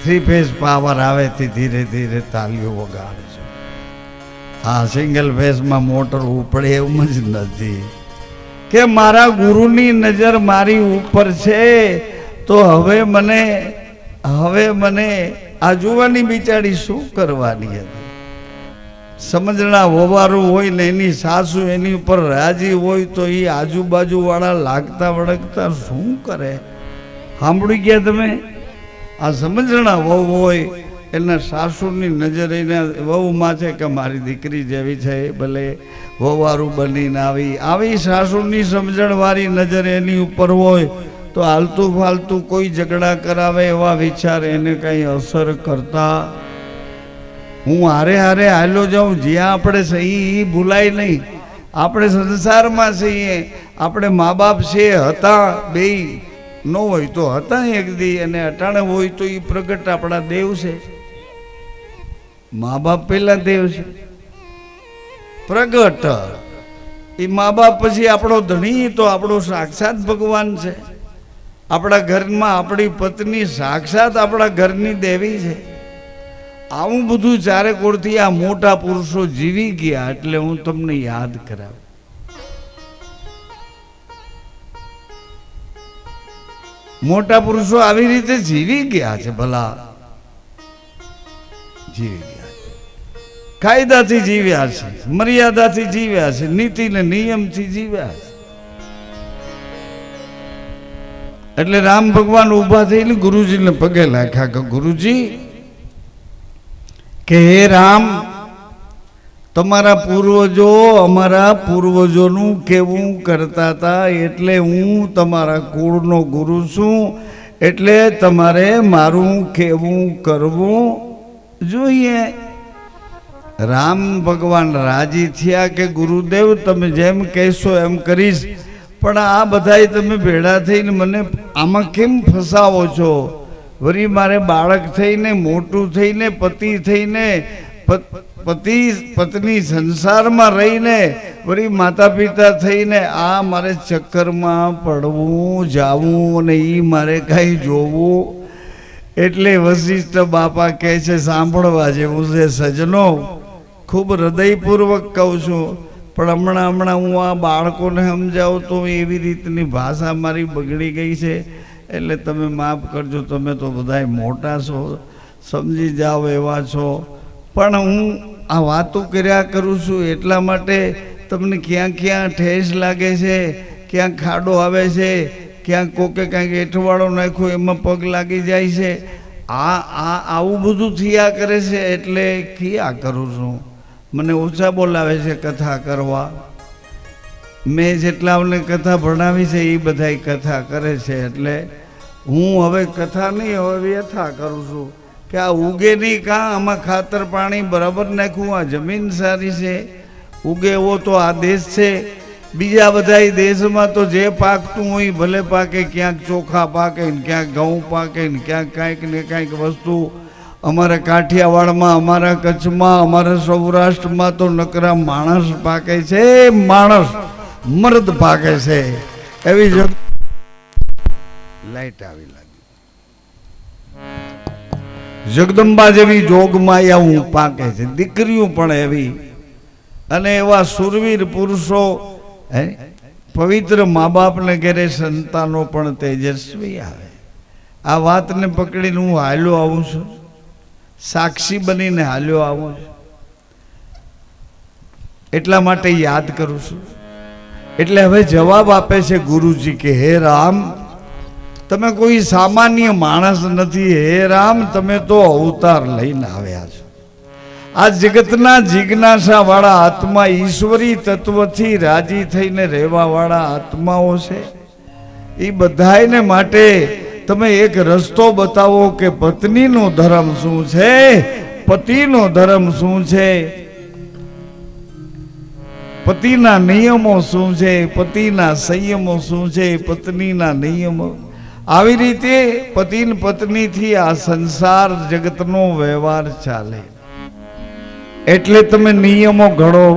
3 ફેઝ પાવર આવે તે ધીરે ધીરે તાલીઓ વગાડે છે. આ સિંગલ ફેસમાં મોટર ઉપડે એમ જ નથી કે મારા ગુરુની નજર મારી ઉપર છે, તો હવે મને આ જુવાની બિચારી શું કરવાની હતી? સમજણા વવારું હોય ને એની સાસુ એની ઉપર રાજી હોય તો એ આજુબાજુ વાળા લાગતા વળગતા શું કરે? સાંભળી ગયા તમે? આ સમજણા વહુ હોય એના સાસુની નજર એના વહુમાં છે કે મારી દીકરી જેવી છે, ભલે વવારું બનીને આવી સાસુની સમજણવાળી નજર એની ઉપર હોય તો હાલતું ફાલતું કોઈ ઝઘડા કરાવે એવા વિચાર એને કંઈ અસર કરતા? હું હારે હાલ્યો જાઉં, જ્યાં આપણે સહી એ ભૂલાય નહીં. આપણે સંસારમાં છીએ, આપણે મા બાપ છે, હતા બેય ન હોય તો હતા એક દી, અને અટાણે હોય તો એ પ્રગટ આપણા દેવ છે. મા બાપ પહેલા દેવ છે, પ્રગટ એ મા બાપ પછી આપણો ધણી તો આપણો સાક્ષાત ભગવાન છે. આપણા ઘરમાં આપણી પત્ની સાક્ષાત આપણા ઘરની દેવી છે. આવું બધું ચારે કોરથી આ મોટા પુરુષો જીવી ગયા, એટલે હું તમને યાદ કરાવું. મોટા પુરુષો આવી રીતે જીવી ગયા છે, ભલા જીવી ગયા છે, કાયદાથી જીવ્યા છે, મર્યાદાથી જીવ્યા છે, નીતિ ને નિયમથી જીવ્યા છે. એટલે રામ ભગવાન ઉભા થઈને ગુરુજીને પગે લાગ્યા કે ગુરુજી કે હે રામ, તમારા પૂર્વજો અમારા પૂર્વજોનું કેવું કરતા હતા, એટલે હું તમારા કુળનો ગુરુ છું, એટલે તમારે મારું કેવું કરવું જોઈએ. રામ ભગવાન રાજી થયા કે ગુરુદેવ તમે જેમ કહેશો એમ કરીશ, પણ આ બધાય તમે ભેળા થઈને મને આમાં કેમ ફસાવો છો? વળી મારે બાળક થઈને મોટું થઈને પતિ થઈને પત્ની સંસારમાં રહીને વળી માતા પિતા થઈને આ મારે ચક્કરમાં પડવું જાવું અને એ મારે કાંઈ જોવું? એટલે વશિષ્ઠ બાપા કહે છે, સાંભળવા જેવું છે સજનો, ખૂબ હૃદયપૂર્વક કહું છું, પણ હમણાં હું આ બાળકોને સમજાવું તો એવી રીતની ભાષા મારી બગડી ગઈ છે, એટલે તમે માફ કરજો. તમે તો બધાય મોટા છો, સમજી જાઓ એવા છો, પણ હું આ વાતો કર્યા કરું છું એટલા માટે તમને ક્યાં ક્યાં ઠેસ લાગે છે, ક્યાં ખાડો આવે છે, ક્યાં કોકે કાંઈક એઠવાડો નાખ્યો એમાં પગ લાગી જાય છે, આવું બધું થયા કરે છે. એટલે ક્યાં કરું છું? મને ઓછા બોલાવે છે કથા કરવા. મેં જેટલાઓને કથા ભણાવી છે એ બધા કથા કરે છે, એટલે હું હવે કથા નહીં, હવે વ્યથા કરું છું કે આ ઉગે નહીં કાં? આમાં ખાતર પાણી બરાબર નાખ્યું, આ જમીન સારી છે, ઉગે એવો તો આ દેશ છે. બીજા બધા દેશમાં તો જે પાકતું હોય ભલે પાકે, ક્યાંક ચોખા પાકે ને ક્યાંક ઘઉં પાકે ને ક્યાંક કાંઈક ને કાંઈક વસ્તુ. અમારા કાઠિયાવાડમાં, અમારા કચ્છમાં, અમારા સૌરાષ્ટ્રમાં તો નકરા માણસ પાકે છે, માણસ મર્દ પાકે છે. એવી લાઈટ આવી લાગી, જગદંબા જેવી જોગમાયા હું પાકે છે, દીકરીઓ પણ એવી, અને એવા સુરવીર પુરુષો, પવિત્ર મા બાપને ઘેરે સંતાનો પણ તેજસ્વી આવે. આ વાતને પકડીને હું હાલ્યો આવું છું, સાક્ષી બનીને હાલ્યો આવું છું, એટલા માટે યાદ કરું છું. એટલે હવે જવાબ આપે છે ગુરુજી કે હે રામ, તમે કોઈ સામાન્ય માણસ નથી, હે રામ તમે તો અવતાર લઈને આવ્યા છો. આ જગતના જિજ્ઞાસા વાળા આત્મા, ઈશ્વરી તત્વથી રાજી થઈને રહેવા વાળા આત્માઓ છે. એ બધાને માટે તમે એક રસ્તો બતાવો કે પત્નીનો ધર્મ શું છે, પતિનો ધર્મ શું છે, પતિના નિયમો શું છે, પતિના સંયમો શું છે, પત્નીના નિયમો. આવી રીતે પતિ ને પત્નીથી આ સંસાર જગતનો વ્યવહાર ચાલે. એટલે તમે નિયમો ઘડો,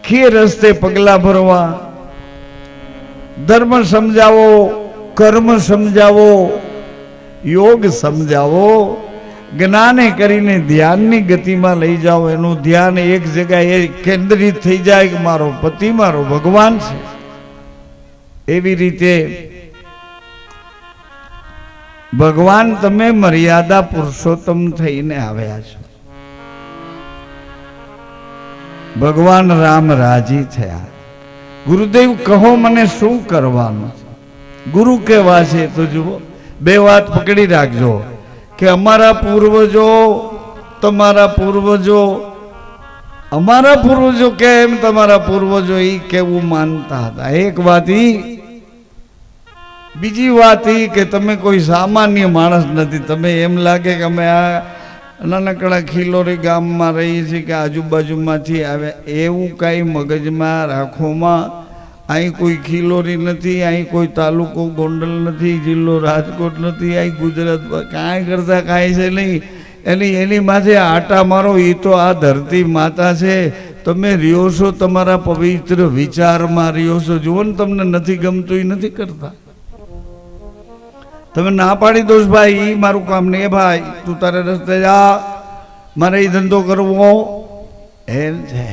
કે રસ્તે પગલા ભરવા, ધર્મ સમજાવો, કર્મ સમજાવો, યોગ સમજાવો, જ્ઞાને કરીને ધ્યાનની ગતિમાં લઈ જાઓ, એનું ધ્યાન એક જગ્યાએ કેન્દ્રિત થઈ જાય કે મારો પતિ મારો ભગવાન છે. એવી રીતે ભગવાન તમે મર્યાદા પુરુષોત્તમ થઈને આવ્યા છો. ભગવાન રામ રાજી થયા. ગુરુદેવ કહો મને શું કરવાનું છે? ગુરુ કેવા છે તો જુઓ, બે વાત પકડી રાખજો કે અમારા પૂર્વજો, તમારા પૂર્વજો, અમારા પૂર્વજો કેમ તમારા પૂર્વજો એ કેવું માનતા હતા. એક વાત ઈ, બીજી વાત ઈ કે તમે કોઈ સામાન્ય માણસ નથી. તમે એમ લાગે કે અમે આ નાનકડા ખીલોરી ગામમાં રહીએ છીએ કે આજુબાજુમાંથી આવ્યા, એવું કાંઈ મગજમાં રાખોમાં. અહીં કોઈ ખીલોરી નથી, અહીં કોઈ તાલુકો ગોંડલ નથી, જિલ્લો રાજકોટ નથી, અહીં ગુજરાતમાં કાંઈ કરતા કાંઈ છે નહીં. એની માથે આટા મારો, એ તો આ ધરતી માતા છે. તમે રહ્યો છો તમારા પવિત્ર વિચારમાં રહ્યો છો. જુઓ ને, તમને નથી ગમતું એ નથી કરતા. તમે ના પાડી દો ભાઈ, એ મારું કામ નહીં. ભાઈ તું તારે રસ્તે જા, મારે એ ધંધો કરવો એમ છે.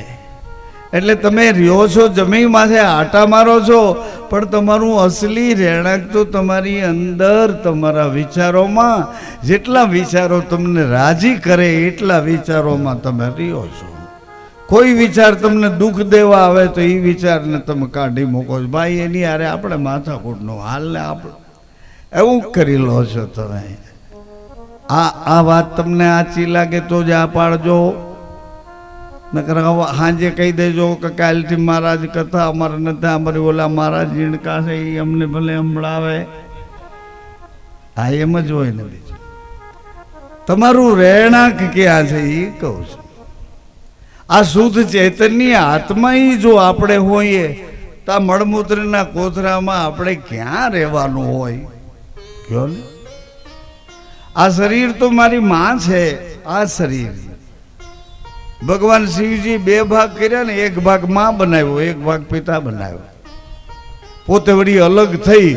એટલે તમે રહ્યો છો જમીન માથે આટા મારો છો, પણ તમારું અસલી રહેણાંક તો તમારી અંદર, તમારા વિચારોમાં. જેટલા વિચારો તમને રાજી કરે એટલા વિચારોમાં તમે રહ્યો છો. કોઈ વિચાર તમને દુઃખ દેવા આવે તો એ વિચારને તમે કાઢી મૂકો છો. ભાઈ એની હારે આપણે માથાકૂટનો હાલને આપણે એવું કરી લો છો તમે. આ વાત તમને આચી લાગે તો જ આ પાડજો, નકર હાજે કહી દેજો કે કાલથી મહારાજ કથા અમારે નથી, અમારી ઓલા મહારાજ ઝીણકા છે એ અમને ભલે સંભળાવે. હા એમ જ હોય ને. બીજું તમારું રહેણાંક ક્યાં છે એ કહું છું. આ શુદ્ધ ચૈતન્ય આત્મા જો આપણે હોઈએ તો આ મળમૂત્રના કોથરામાં આપણે ક્યાં રહેવાનું હોય? કયો ને, આ શરીર તો મારી માં છે. આ શરીર ભગવાન શિવજી બે ભાગ કર્યા ને, એક ભાગ માં બનાવ્યો, એક ભાગ પિતા બનાવ્યો. પોતે વળી અલગ થઈ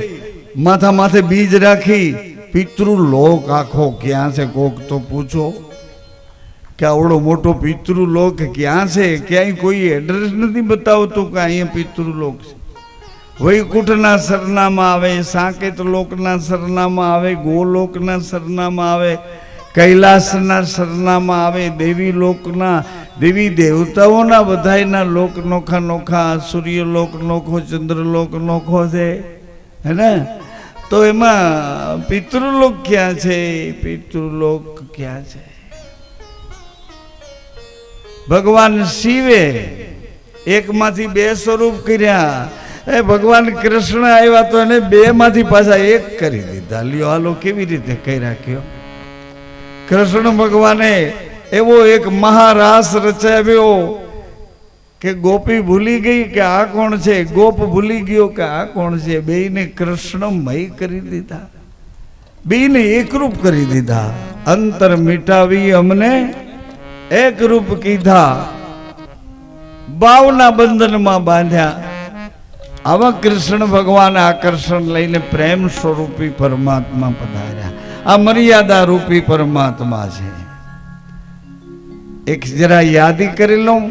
માથા માથે બીજ રાખી. પિતૃલોક આખો ક્યાં છે? કોક તો પૂછો કે આવડો મોટો પિતૃલોક ક્યાં છે? ક્યાંય કોઈ એડ્રેસ નથી બતાવતું કે અહીંયા પિતૃલોક છે. વૈકુંઠના સરનામાં આવે, સાકેત લોકના સરનામાં આવે, ગોલોકના સરનામાં આવે, કૈલાસના સરનામાં આવે, દેવી લોકના, દેવી દેવતાઓના બધાયના લોક નોખા નોખા. સૂર્યલોક નોખો, ચંદ્રલોક નોખો છે, હે ને? તો એમાં પિતૃલોક ક્યાં છે? પિતૃલોક ક્યાં છે? ભગવાન શિવે એકમાંથી બે સ્વરૂપ કર્યા. ભગવાન કૃષ્ણ આવ્યા તો એને બે માંથી પાછા એક કરી દીધા. લ્યો હાલો કેવી રીતે કર્યા કયો? કૃષ્ણ ભગવાને એવો એક મહારાસ રચાવ્યો કે ગોપી ભૂલી ગઈ કે આ કોણ છે, ગોપ ભૂલી ગયો કે આ કોણ છે. બેયને કૃષ્ણમય કરી દીધા, બેયને એકરૂપ કરી દીધા. અંતર મિટાવી અમને એકરૂપ કીધા, બાવના બંધનમાં બાંધ્યા. આવા કૃષ્ણ ભગવાન આકર્ષણ લઈને પ્રેમ સ્વરૂપી પરમાત્મા પધાર્યા. આ મર્યાદા રૂપી પરમાત્મા છે. એક જરા યાદી કરી લઉં.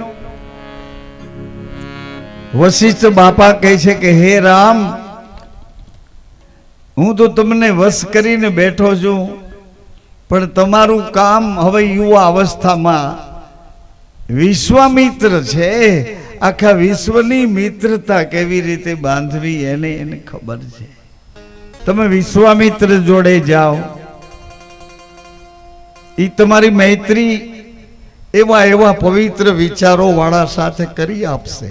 વશિષ્ઠ બાપા કહે છે કે હે રામ, હું તો તમને વશ કરીને બેઠો છું, પણ તમારું કામ હવે યુવા અવસ્થામાં વિશ્વામિત્ર છે. આખા વિશ્વની મિત્રતા કેવી રીતે બાંધવી એને ખબર છે. તમે વિશ્વામિત્ર જોડે જાઓ, એ તમારી મૈત્રી એવા પવિત્ર વિચારો વાળા સાથે કરી આપશે.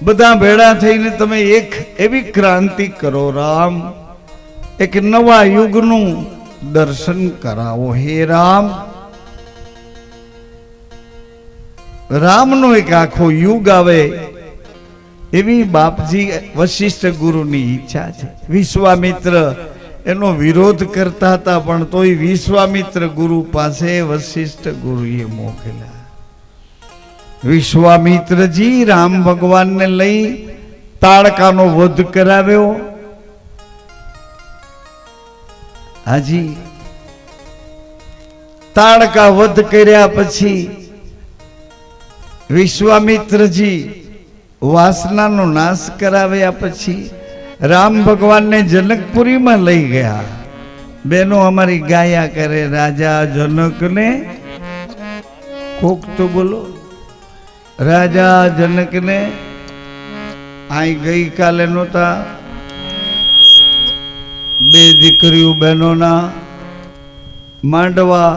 બધા ભેળા થઈને તમે એક એવી ક્રાંતિ કરો રામ, એક નવા યુગનું દર્શન કરાવો. હે રામ, રામનો એક આખો યુગ આવે એવી બાપજી વશિષ્ઠ ગુરુની ઈચ્છા છે. વિશ્વામિત્ર એનો વિરોધ કરતા હતા, પણ તોય વિશ્વામિત્ર ગુરુ પાસે વશિષ્ઠ ગુરુએ મોકલ્યા. વિશ્વામિત્રજી રામ ભગવાનને લઈ તાડકાનો વધ કરાવ્યો. હાજી તાડકા વધ કર્યા પછી વિશ્વામિત્રજી વાસનાનો નાશ કરાવ્યા પછી રામ ભગવાનને જનકપુરીમાં લઈ ગયા. બેનો અમારી ગાયા કરે, રાજા જનકને, કોક તો બોલો, રાજા જનકને. અહીં ગઈકાલે નહોતા બે દીકરીઓ બહેનોના માંડવા,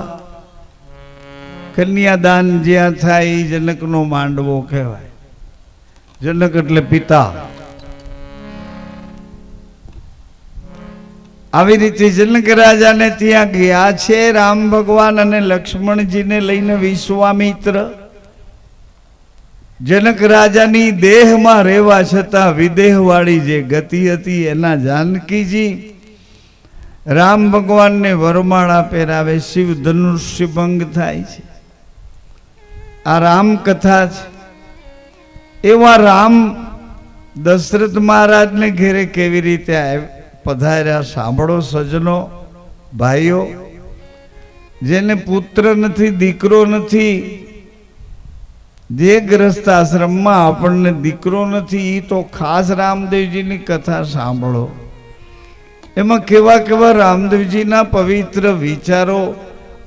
કન્યાદાન જ્યાં થાય એ જનકનો માંડવો કહેવાય. જનક એટલે પિતા. આવી રીતે જનક રાજાને ત્યાં ગયા છે રામ ભગવાન અને લક્ષ્મણજીને લઈને વિશ્વામિત્ર. જનક રાજાની દેહમાં રહેવા છતાં વિદેહવાળી જે ગતિ હતી એના જાનકીજી રામ ભગવાનને વરમાળા પહેરાવે, શિવ ધનુષ્ય ભંગ થાય છે. આ રામકથા છે. એવા રામ દશરથ મહારાજને ઘેરે કેવી રીતે પધાર્યા સાંભળો સજ્જનો, ભાઈઓ. જેને પુત્ર નથી, દીકરો નથી, જે ગ્રસ્ત આશ્રમમાં આપણને દીકરો નથી, એ તો ખાસ રામદેવજીની કથા સાંભળો. એમાં કેવા કેવા રામદેવજીના પવિત્ર વિચારો.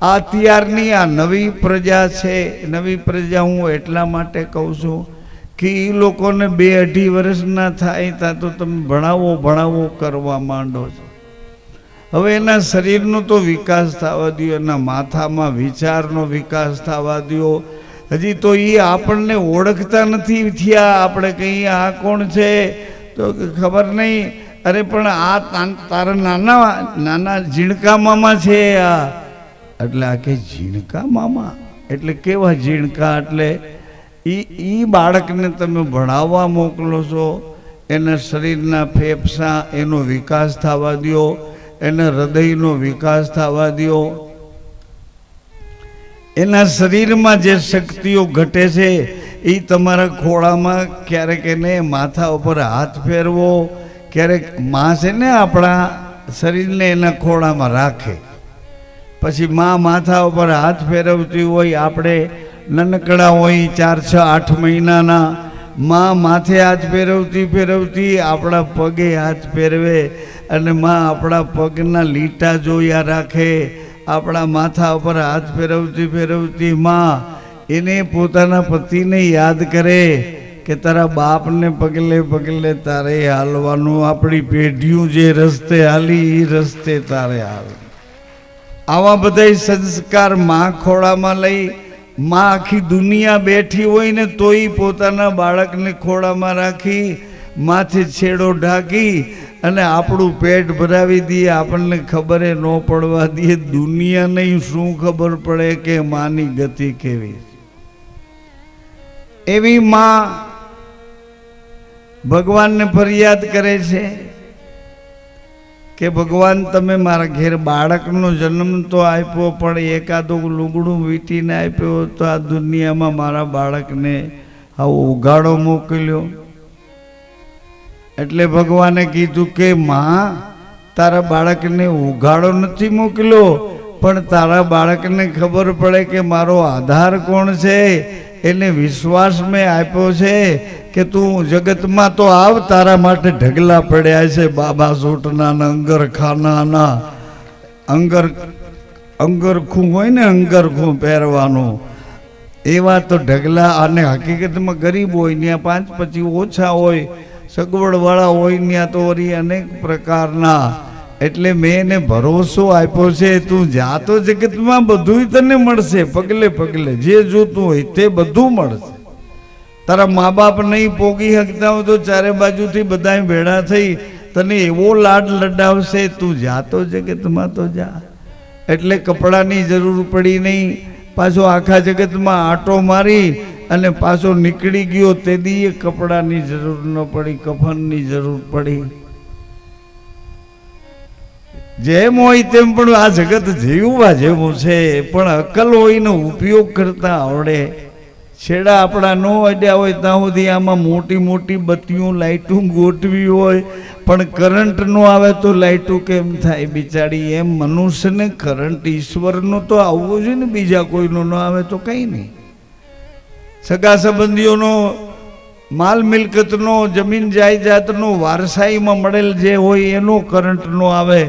આ અત્યારની આ નવી પ્રજા છે, નવી પ્રજા હું એટલા માટે કહું છું કે એ લોકોને 2-2.5 વર્ષના થાય ત્યાં તો તમે ભણાવો કરવા માંડો છો. હવે એના શરીરનો તો વિકાસ થવા દો, એના માથામાં વિચારનો વિકાસ થવા દો. હજી તો એ આપણને ઓળખતા નથી થયા. આપણે કહીએ આ કોણ છે તો ખબર નહીં. અરે પણ આ તારા નાના ઝીણકા મામા છે આ. એટલે આ કે ઝીણકા મામા એટલે કેવા ઝીણકા? એટલે ઈ બાળકને તમે ભણાવવા મોકલો છો. એના શરીરના ફેફસા એનો વિકાસ થવા દો, એના હૃદયનો વિકાસ થવા દો. એના શરીરમાં જે શક્તિઓ ઘટે છે એ તમારા ખોળામાં ક્યારેક એને માથા ઉપર હાથ ફેરવો, ક્યારેક માં છે ને આપણા શરીરને એના ખોળામાં રાખે, પછી માં માથા ઉપર હાથ ફેરવતી હોય. આપણે નાનકડા હોય 4-6-8 મહિનાના, માં માથે હાથ ફેરવતી આપણા પગે હાથ ફેરવે અને માં આપણા પગના લીટા જોયા રાખે. આપણા માથા ઉપર હાથ ફેરવતી માં એને પોતાના પતિને યાદ કરે કે તારા બાપને પગલે પગલે તારે હાલવાનું. આપણી પેઢીઓ જે રસ્તે હાલી એ રસ્તે તારે હાલ. આવા બધા સંસ્કાર માં ખોળામાં લઈ, માં આખી દુનિયા બેઠી હોય ને તોય પોતાના બાળકને ખોળામાં રાખી, માથે છેડો ઢાંકી અને આપણું પેટ ભરાવી દઈએ. આપણને ખબર ન પડવા દઈએ. દુનિયાને શું ખબર પડે કે માની ગતિ કેવી? એવી માં ભગવાનને ફરિયાદ કરે છે કે ભગવાન તમે મારા ઘેર બાળકનો જન્મ તો આપ્યો, પણ એકાદું લુગડું વીટીને આપ્યો તો આ દુનિયામાં મારા બાળકને આવો ઉઘાડો મોકલ્યો. એટલે ભગવાને કીધું કે માં તારા બાળકને ઉઘાડો નથી મોકલ્યો, પણ તારા બાળકને ખબર પડે કે મારો આધાર કોણ છે, એને વિશ્વાસ મેં આપ્યો છે કે તું જગતમાં તો આવ, તારા માટે ઢગલા પડ્યા છે બાબા સૂટના અંગરખાના. અંગરખું હોય ને, અંગરખું પહેરવાનું, એવા તો ઢગલા. અને હકીકતમાં ગરીબ હોય ત્યાં 5 પછી ઓછા હોય, સગવડવાળા હોય ત્યાં તો વળી અનેક પ્રકારના. એટલે મેં એને ભરોસો આપ્યો છે તું જા તો જગતમાં બધું તને મળશે, પગલે પગલે જે જોતું હોય તે બધું મળશે. તારા મા બાપ નહીં પોગી શકતા હોય તો ચારે બાજુથી બધા ભેળા થઈ તને એવો લાડ લડાવશે. તું જા તો જગતમાં તો જા. એટલે કપડાની જરૂર પડી નહીં. પાછો આખા જગતમાં આંટો મારી અને પાછો નીકળી ગયો તે દી કપડાની જરૂર ન પડી, કફનની જરૂર પડી. જેમ હોય તેમ પણ આ જગત જીવવા જેવું છે, પણ અકલ હોય ને ઉપયોગ કરતા આવડે. છેડા આપણા ન અડ્યા હોય ત્યાં સુધી આમાં મોટી મોટી બત્તીઓ લાઇટું ગોઠવી હોય, પણ કરંટ નો આવે તો લાઈટું કેમ થાય બિચારી? એમ મનુષ્યને કરંટ ઈશ્વરનો તો આવવો જોઈએ ને, બીજા કોઈનો ન આવે તો કંઈ નહીં. સગા સંબંધીઓનો, માલ મિલકતનો, જમીન જાયદાદનો, વારસાઈમાં મળેલ જે હોય એનો કરંટ નો આવે,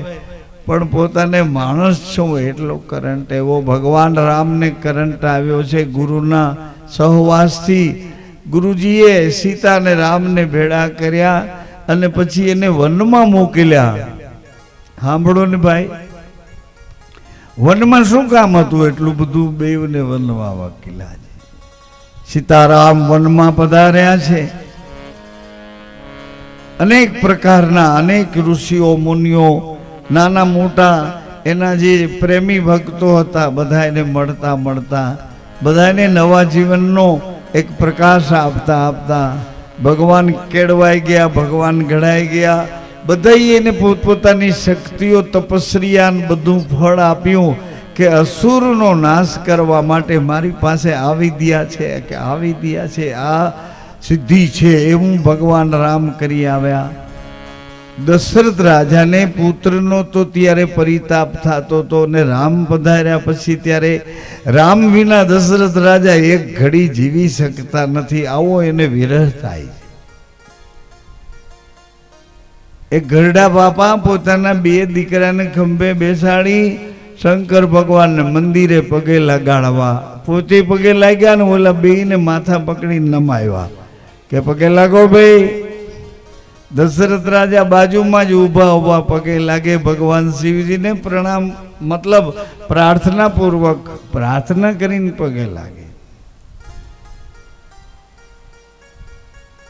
પણ પોતાને માણસ છું એટલો કરંટ. એવો ભગવાન રામને કરંટ આવ્યો છે ગુરુના સહવાસથી. ગુરુજીએ સીતા અને રામને ભેળા કર્યા અને પછી એને વનમાં મોકલ્યા. સાંભળો ને ભાઈ, વનમાં શું કામ હતું એટલું બધું બેવને વનમાં મોકલ્યા? સીતારામ વનમાં પધાર્યા છે. અનેક પ્રકારના અનેક ઋષિઓ મુનિઓ, નાના મોટા એના જે પ્રેમી ભક્તો હતા, બધાને મળતા મળતા બધાને નવા જીવનનો એક પ્રકાશ આપતા આપતા ભગવાન કેળવાઈ ગયા, ભગવાન ઘડાઈ ગયા. બધાએ એને પોતપોતાની શક્તિઓ, તપસ્યા બધું ફળ આપ્યું કે અસુરનો નાશ કરવા માટે મારી પાસે આ વિદ્યા છે, કે આ વિદ્યા છે, આ સિદ્ધિ છે, એવું ભગવાન રામ કરી આવ્યા. દશરથ રાજાને પુત્રનો તો ત્યારે પરિતાપ થતો હતો, ને રામ પધાર્યા પછી ત્યારે રામ વિના દશરથ રાજા એક ઘડી જીવી શકતા નથી, આવો એને વિરહ થાય. એક ઘરડા બાપા પોતાના બે દીકરાને ખંભે બેસાડી શંકર ભગવાનને મંદિરે પગે લગાડવા, પોતે પગે લાગ્યા ને ઓલા બેયને માથા પકડી નમાવ્યા કે પગે લાગો ભાઈ. દશરથ રાજા બાજુમાં જ ઊભા પગે લાગે, ભગવાન શિવજીને પ્રણામ, મતલબ પ્રાર્થના પૂર્વક પ્રાર્થના કરીને પગે લાગે.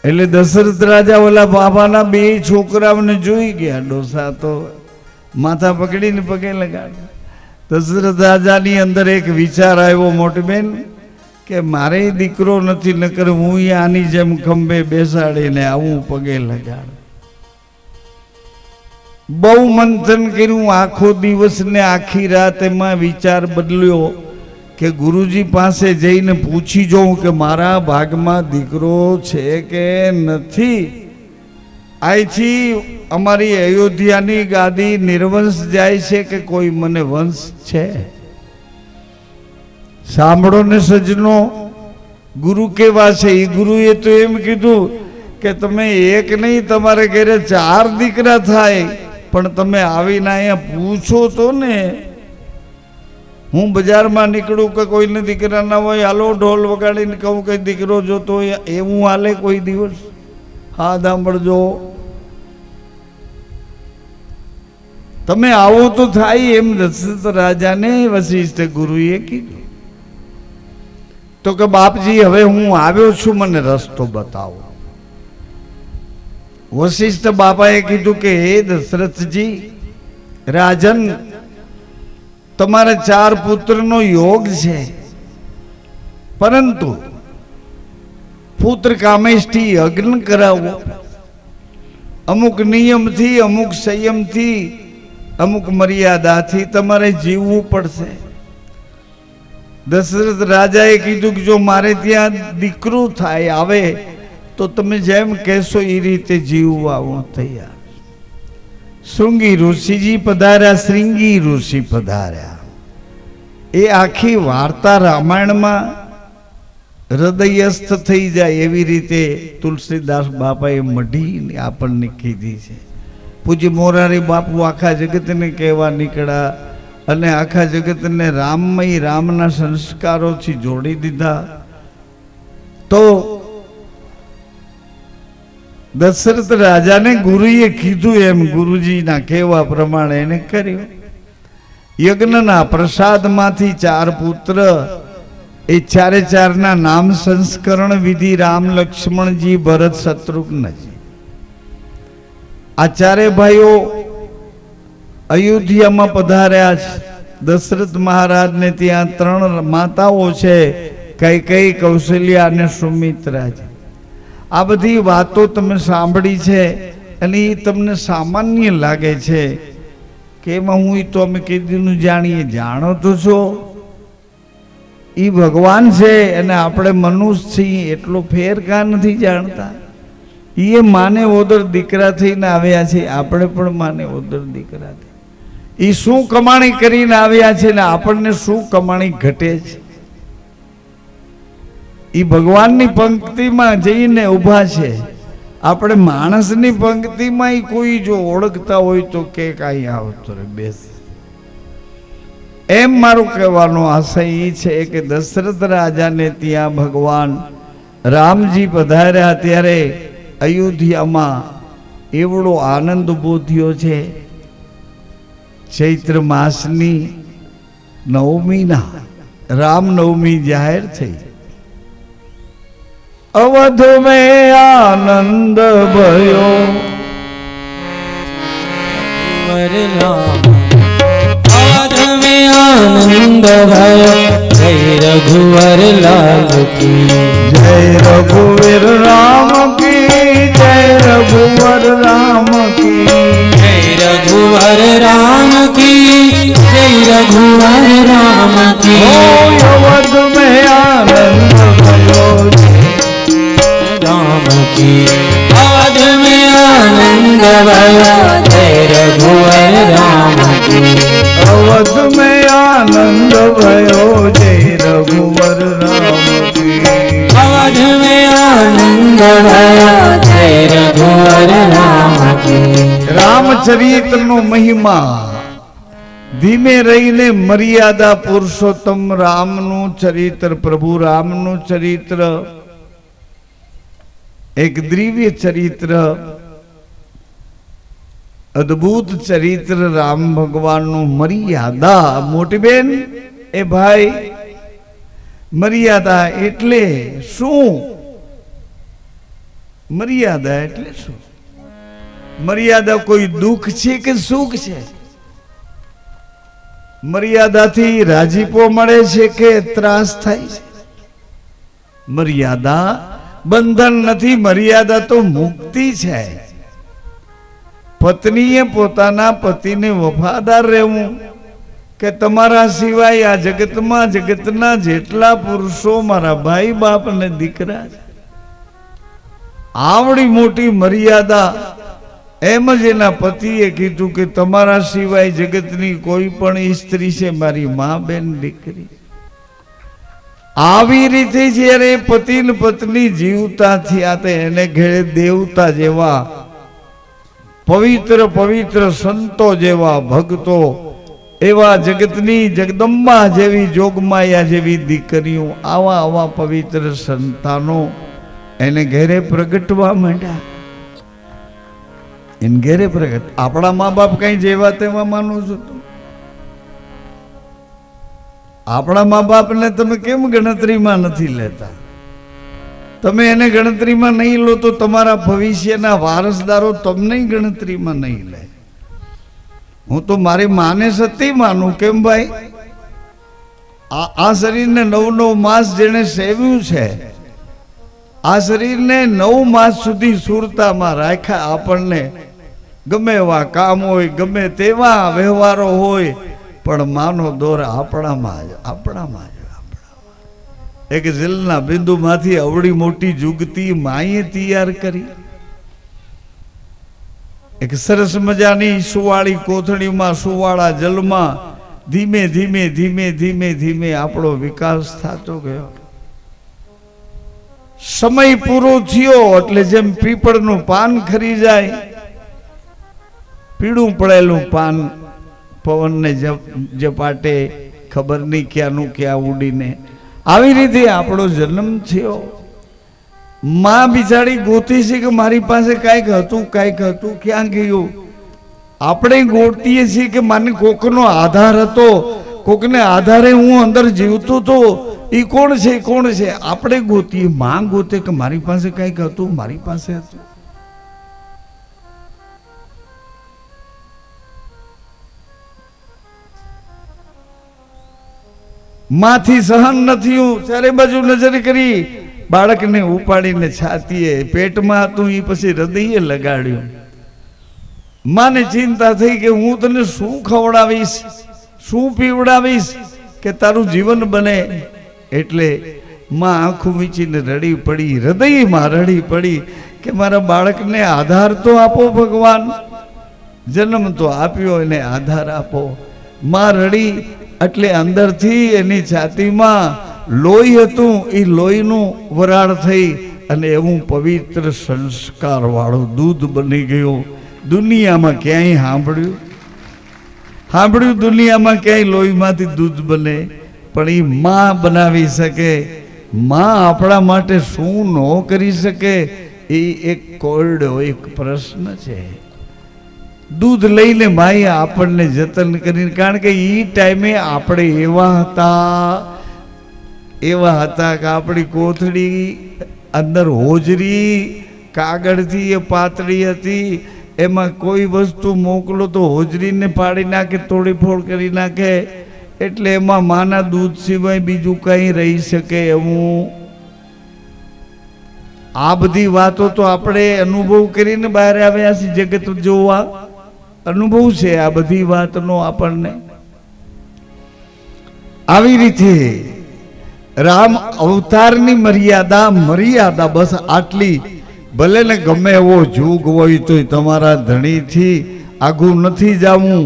એટલે દશરથ રાજા ઓલા બાબાના બે છોકરાઓને જોઈ ગયા, ડોસા તો માથા પકડીને પગે લગાડ્યા. દશરથ રાજાની અંદર એક વિચાર આવ્યો, મોટી બેન, કે મારે દીકરો નથી, નકર હું આની જેમ ખંભે બેસાડીને આવું પગે લગાડ. બહુ મંથન કર્યું, આખો દિવસ ને આખી રાત એમાં વિચાર બદલ્યો કે ગુરુજી પાસે જઈને પૂછી જોઉં કે મારા ભાગમાં દીકરો છે કે નથી. અહીંથી અમારી અયોધ્યાની ગાદી નિર્વંશ જાય છે કે કોઈ મને વંશ છે? સાંભળો ને સજ્જનો, ગુરુ કેવા છે. એ ગુરુએ તો એમ કીધું કે તમે એક નહીં, તમારે ઘરે 4 દીકરા થાય, પણ તમે આવીને અહીંયા પૂછો તો ને. હું બજારમાં નીકળું કે કોઈને દીકરા ના હોય, હાલો ઢોલ વગાડીને કહું કે દીકરો જોતો હોય, એવું હાલે કોઈ દિવસ? હા સાંભળજો, તમે આવો તો થાય એમ દશરથ રાજાને વશિષ્ઠ ગુરુએ કીધું. તો કે બાપજી હવે હું આવ્યો છું, મને રસ્તો બતાવો. વશિષ્ઠ બાપાએ કીધું કે હે દશરથજી, રાજન, તમારે 4 પુત્રનો યોગ છે, પરંતુ પુત્ર કામેષ્ઠી યજ્ઞ કરાવો. અમુક નિયમથી, અમુક સંયમથી, અમુક મર્યાદાથી તમારે જીવવું પડશે. દશરથ રાજાએ કીધું કે જો મારે ત્યાં દીકરો થાય આવે તો તમે જેમ કહેશો એ રીતે જીવવા હું તૈયાર. શૃંગી ઋષિજી પધાર્યા, શ્રીંગી ઋષિ પધાર્યા. એ આખી વાર્તા રામાયણમાં હૃદયસ્થ થઈ જાય એવી રીતે તુલસીદાસ બાપાએ મઢી આપણને કીધી છે. પૂજ્ય મોરારી બાપુ આખા જગતને કહેવા નીકળ્યા અને આખા જગતને રામમય, રામના સંસ્કારોથી જોડી દીધા. તો દશરથ રાજાને ગુરુએ કીધું એમ ગુરુજીના કહેવા પ્રમાણે એને કર્યું. યજ્ઞના પ્રસાદમાંથી 4 પુત્ર, એ 4 નામ સંસ્કરણ વિધિ રામ, લક્ષ્મણજી, ભરત, શત્રુઘ્નજી. આ 4 ભાઈઓ અયોધ્યામાં પધાર્યા છે. દશરથ મહારાજને ત્યાં 3 માતાઓ છે, કૈકેયી, કૌશલ્યા અને સુમિત્રા છે. આ બધી વાતો તમે સાંભળી છે અને એ તમને સામાન્ય લાગે છે કે એમાં હું તો અમે કીધું જાણીએ. જાણો તો છો એ ભગવાન છે અને આપણે મનુષ્ય છીએ, એટલો ફેર કાં નથી જાણતા? એ માને ઓદર દીકરા થઈને આવ્યા છે, આપણે પણ માને ઓદર દીકરા થઈ. એ શું કમાણી કરીને આવ્યા છે ને આપણને શું કમાણી ઘટે છે? એ ભગવાનની પંક્તિમાં જઈને ઊભા છે. આપણે માણસની પંક્તિમાં કોઈ જો ઓળખતા હોય તો કે કાંઈ આવતો રે બેસ. એમ મારું કહેવાનો આશય એ છે કે દશરથ રાજાને ત્યાં ભગવાન રામજી પધાર્યા ત્યારે અયોધ્યામાં એવડો આનંદ ઉભો થયો છે. ચૈત્ર માસની નવમીના રામનવમી જાહેર થઈ. અવધ મેં આનંદ ભયો अवध में आनंद भयो जय रघुवर लाल की जय रघुवीर राम की जय रघुवर राम की जय रघुवर राम की जय रघुवर राम की अवध में आनंद भयो राम की अवध में आनंद भयो जय रघुवर राम की अवध में आनंद भयो जय रघुवर राम की अवध में आनंद भयो जय रघुवर राम की रामचरित नो महिमा धीमे रहीने मर्यादा पुरुषोत्तम रामनु चरित्र प्रभु रामनु चरित्र एक दिव्य चरित्र अद्भुत चरित्र राम भगवान नु मर्यादा मोटी बेन ए भाई मर्यादा एटले शू मर्यादा एटले शू मर्यादा कोई दुख छे के सुख छे मर्यादा थी राजीपो मळे छे के त्रास थाय छे मर्यादा बंधन नहीं मर्यादा तो मुक्ति है पत्नीए पोताना पति ने वफादार रहवू के तमारा सिवाय आ जगत में जगतना जेटला पुरुषों मारा भाई बाप ने दीकरा आवड़ी मोटी मर्यादा एम ज एना पतिए कीधुं के तमारा सिवाय जगतनी कोई पण स्त्री से मारी मां बेन दीकरी આવી રીતે જ્યારે પતિ ને પત્ની જીવતા થયા તે એને ઘેરે દેવતા જેવા પવિત્ર પવિત્ર સંતો જેવા ભક્તો એવા જગતની જગદંબા જેવી જોગમાયા જેવી દીકરીઓ આવા આવા પવિત્ર સંતાનો એને ઘેરે પ્રગટવા માંડ્યા એને ઘેરે પ્રગટ આપણા મા બાપ કઈ જેવા તેવા માનો છો આપણા મા બાપ ને તમે કેમ ગણતરીમાં નથી લેતા તમે એને ગણતરીમાં નહીં લો તો તમારા ભવિષ્યના વારસદારો તમને ગણતરીમાં નહીં લે હું તો મારી માને સતી માનું કેમ ભાઈ આ શરીરને 9 માસ જેણે સેવ્યું છે આ શરીરને 9 માસ સુધી સુરતામાં રાખ્યા આપણને ગમે એવા કામ હોય ગમે તેવા વ્યવહારો હોય પણ માનો દોર આપણામાં એક જલના બિંદુમાંથી અવળી મોટી જુગતી માએ તૈયાર કરી એક સરસ મજાની સુવાળી કોથળીમાં સુવાળા જલમાં ધીમે ધીમે ધીમે ધીમે ધીમે આપણો વિકાસ થતો ગયો સમય પૂરો થયો એટલે જેમ પીપળનું પાન ખરી જાય પીળું પડેલું પાન पवन ने जपाटे खबर नहीं क्या नु क्या उड़ी ने आवी रीते आपणो जन्म थयो मां बिचारी गोती छे के मारी पासे काईक हतुं क्यां गयुं आपणे गोतीए छीए के माने कोकनो आधार हतो कोकने आधारे हूँ अंदर जीवतो तो ई कोण छे आपणे गोतीए मां गोते के मारी पासे काईक हतुं मारी पासे हतुं माथी सहन नहीं चारे बाजू नजर करी बाळक ने उपाड़ी ने छातीए पेट में हतुं ई पछी हृदये लगाड्युं मां ने चिंता थई के हूँ तने शू खवडावीश शू पीवडावीश के तारू जीवन बने एटले मां आंखों मीचीने रड़ी पड़ी हृदय में रड़ी पड़ी કે મારા બાળકને આધાર તો આપો ભગવાન, જન્મ તો આપ્યો એને આધાર આપો. માં રડી એટલે અંદરથી એની છાતીમાં લોહી હતું, એ લોહીનું વરાળ થઈ અને એવું પવિત્ર સંસ્કાર વાળું દૂધ બની ગયું. દુનિયામાં ક્યાંય સાંભળ્યું દુનિયામાં ક્યાંય લોહીમાંથી દૂધ બને? પણ એ માં બનાવી શકે. માં આપણા માટે શું ન કરી શકે એ એક કોરડો એક પ્રશ્ન છે. દૂધ લઈને માએ આપણને જતન કરીને, કારણ કે એ ટાઈમે આપણે એવા હતા કે આપણી કોથળી અંદર હોજરી કાગળથી એ પાતળી હતી, એમાં કોઈ વસ્તુ મોકલો તો હોજરીને પાડી નાખે, તોડીફોડ કરી નાખે. એટલે એમાં માના દૂધ સિવાય બીજું કંઈ રહી શકે એવું? આ બધી વાતો તો આપણે અનુભવ કરીને બહાર આવ્યા છીએ, જગત જોવા અનુભવ છે આ બધી વાતનો આપણને. આવી રીતે રામ અવતારની મર્યાદા બસ આટલી. ભલે ને ગમે એવો જુગ હોય તો તમારા ધણીથી આઘું નથી જવું.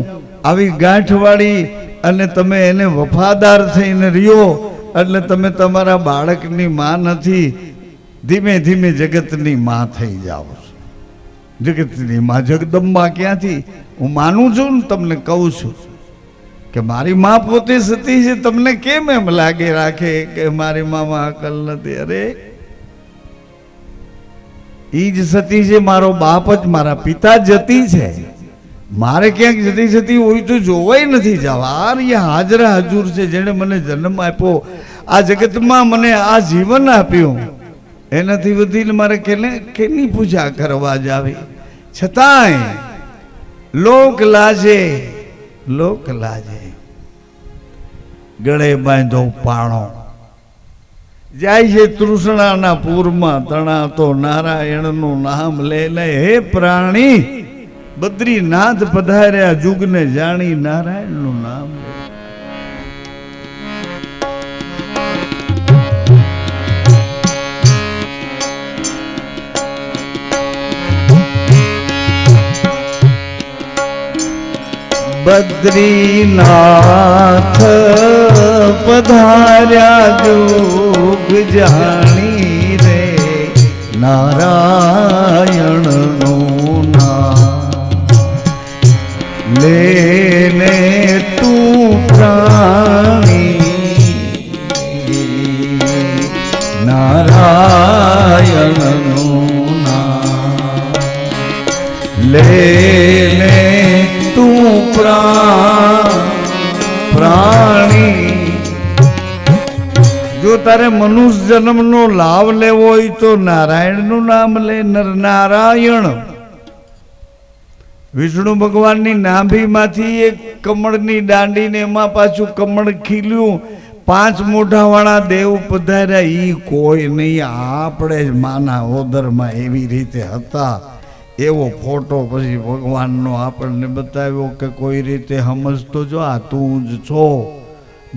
આવી ગાંઠવાળી અને તમે એને વફાદાર થઈને રહ્યો એટલે તમે તમારા બાળકની માં નથી, ધીમે ધીમે જગતની માં થઈ જાઓ. જગતની માં જગદંબા ક્યાંથી? હું માનું છું ને, તમને કહું છું કે મારી માં પોતે સતી છે. તમને કેમ એમ લાગે રાખે કે મારી મામાં અકલ નથી? અરે ઈ જ સતી છે. મારો બાપ જ, મારા પિતા જતી છે. મારે ક્યાંક જતી હોય તો જોવાય નથી જવા. અહીંયા હાજરા હજુર છે જેણે મને જન્મ આપ્યો, આ જગતમાં મને આ જીવન આપ્યું. એનાથી વધીને મારે કેની પૂજા કરવા જાવી? છતાંય લોક લાજે ગળે બાંધો પાણો. જાય છે તૃષ્ણાના પૂરમાં તણાતો, નારાયણનું નામ લે. હે પ્રાણી, બદ્રીનાથ પધાર્યા જુગને જાણી, નારાયણનું નામ લે. બદ્રીનાથ પધાર્યા જુગ જાણી રે, નારાયણનું નામ લે ને તું પ્રાણી, નારાયણનું નામ લે ને તું પ્રાણી. જો તારે મનુષ્ય જન્મનો લાભ લેવો હોય તો નારાયણનું નામ લે. નરનારાયણ વિષ્ણુ ભગવાનની નાભીમાંથી એક કમળની દાંડીને એમાં પાછું કમળ ખીલ્યું. 5 મોઢાવાળા દેવ પધાર્યા. ઈ કોઈ નહીં, આપણે જ માના ઓદરમાં એવી રીતે હતા. એવો ફોટો પછી ભગવાનનો આપણને બતાવ્યો કે કોઈ રીતે સમજતો જો આ તું જ છો.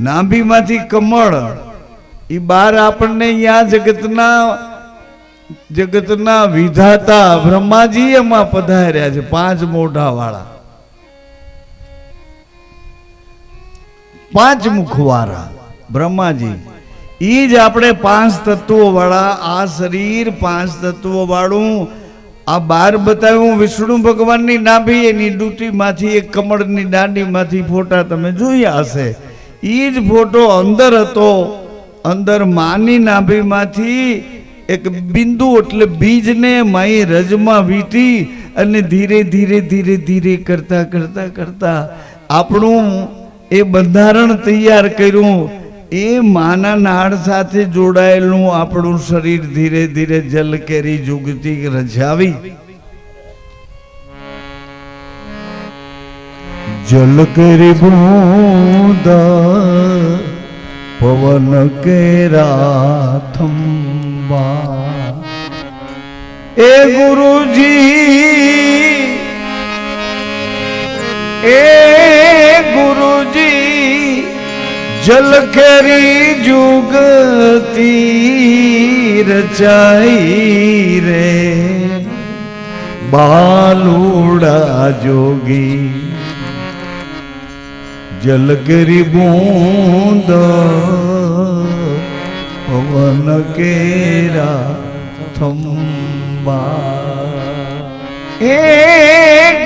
નાભીમાંથી કમળ એ બાર આપણને અહીંયા જગતના વિધાતા બ્રહ્માજી એમાં પધાર્યા છે. 5 મોઢાવાળા, 5 મુખવાળા બ્રહ્માજી. એ જ આપણે 5 તત્વો વાળા આ શરીર, 5 તત્વો વાળું આ બાર બતાવ્યું. વિષ્ણુ ભગવાનની નાભી, એની ડૂટીમાંથી એક કમળની દાંડીમાંથી ફોટા તમે જોયા હશે. એ જ ફોટો અંદર હતો. અંદર માની નાભીમાંથી એક બિંદુ એટલે બીજને માઈ રજમાં વીંટી અને ધીરે ધીરે ધીરે ધીરે કરતા કરતા કરતા આપણું એ બંધારણ તૈયાર કર્યું. એ માના નાળ સાથે જોડાયેલું આપણું શરીર ધીરે ધીરે જલકેરી જુગતી રજાવી. જલકેરી બૂંદ પવન કેરા થંબા. એ ગુરુજી, એ ગુરુજી, જલકેરી જુગતી રચાઈ રે, बालूड़ा जोगी जलगिरी बूंद पवन केरा थम्बा। हे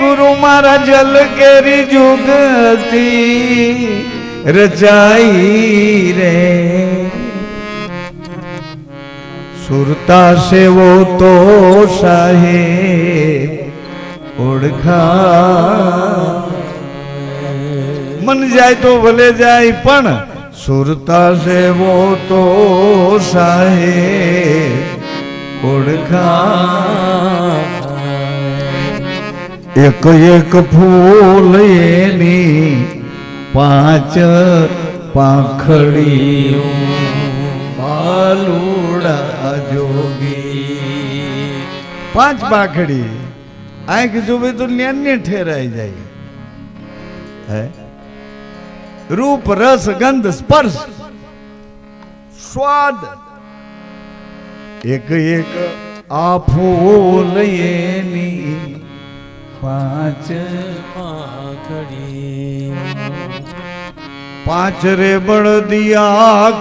गुरु मारा जलगिरी जुगती रचाई रे, सुरता से वो तो साहेब ओढ़खा। मन जाए तो भले जाए पण सुरता से वो तो साहेब ओढ़खा। एक एक फूल एनी पांच पाखड़ियों बालूड़ा जोगी। पांच पाखड़ी आंख जुबे तो न्यान्य ठहराई जाए है। रूप रस गंध स्पर्श स्वाद एक एक आ फूल एनी पांच पाखड़ी। पांच रे बड़ दिया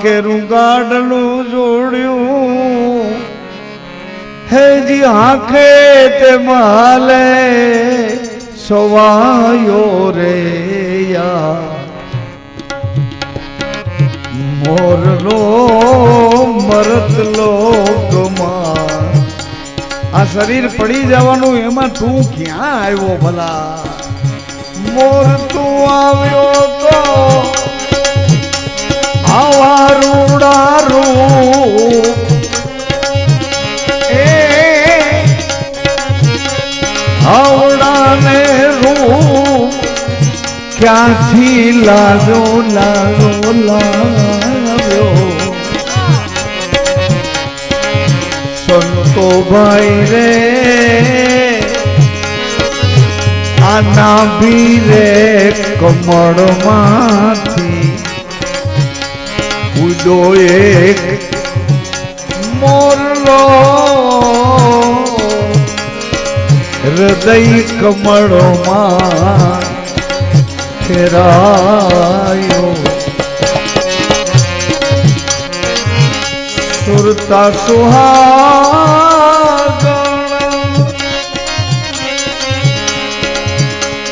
के रुगाडलू जोड़ियो है जी आंखे ते माले सवायो रे या मोर लो मरत लोक मां। आ शरीर पड़ी जवानु एमा तू क्या आयो भला। मोर तू आव्यो तो आवा रूड़ा रूप आवड़ा ने रूप क्या थी लाजो लाजो लाव्यो। संतो भाई रे आना भी रे कमर माथी उदो एक मोरलो हृदय कमर मा फेरायो। सुरता सुहागण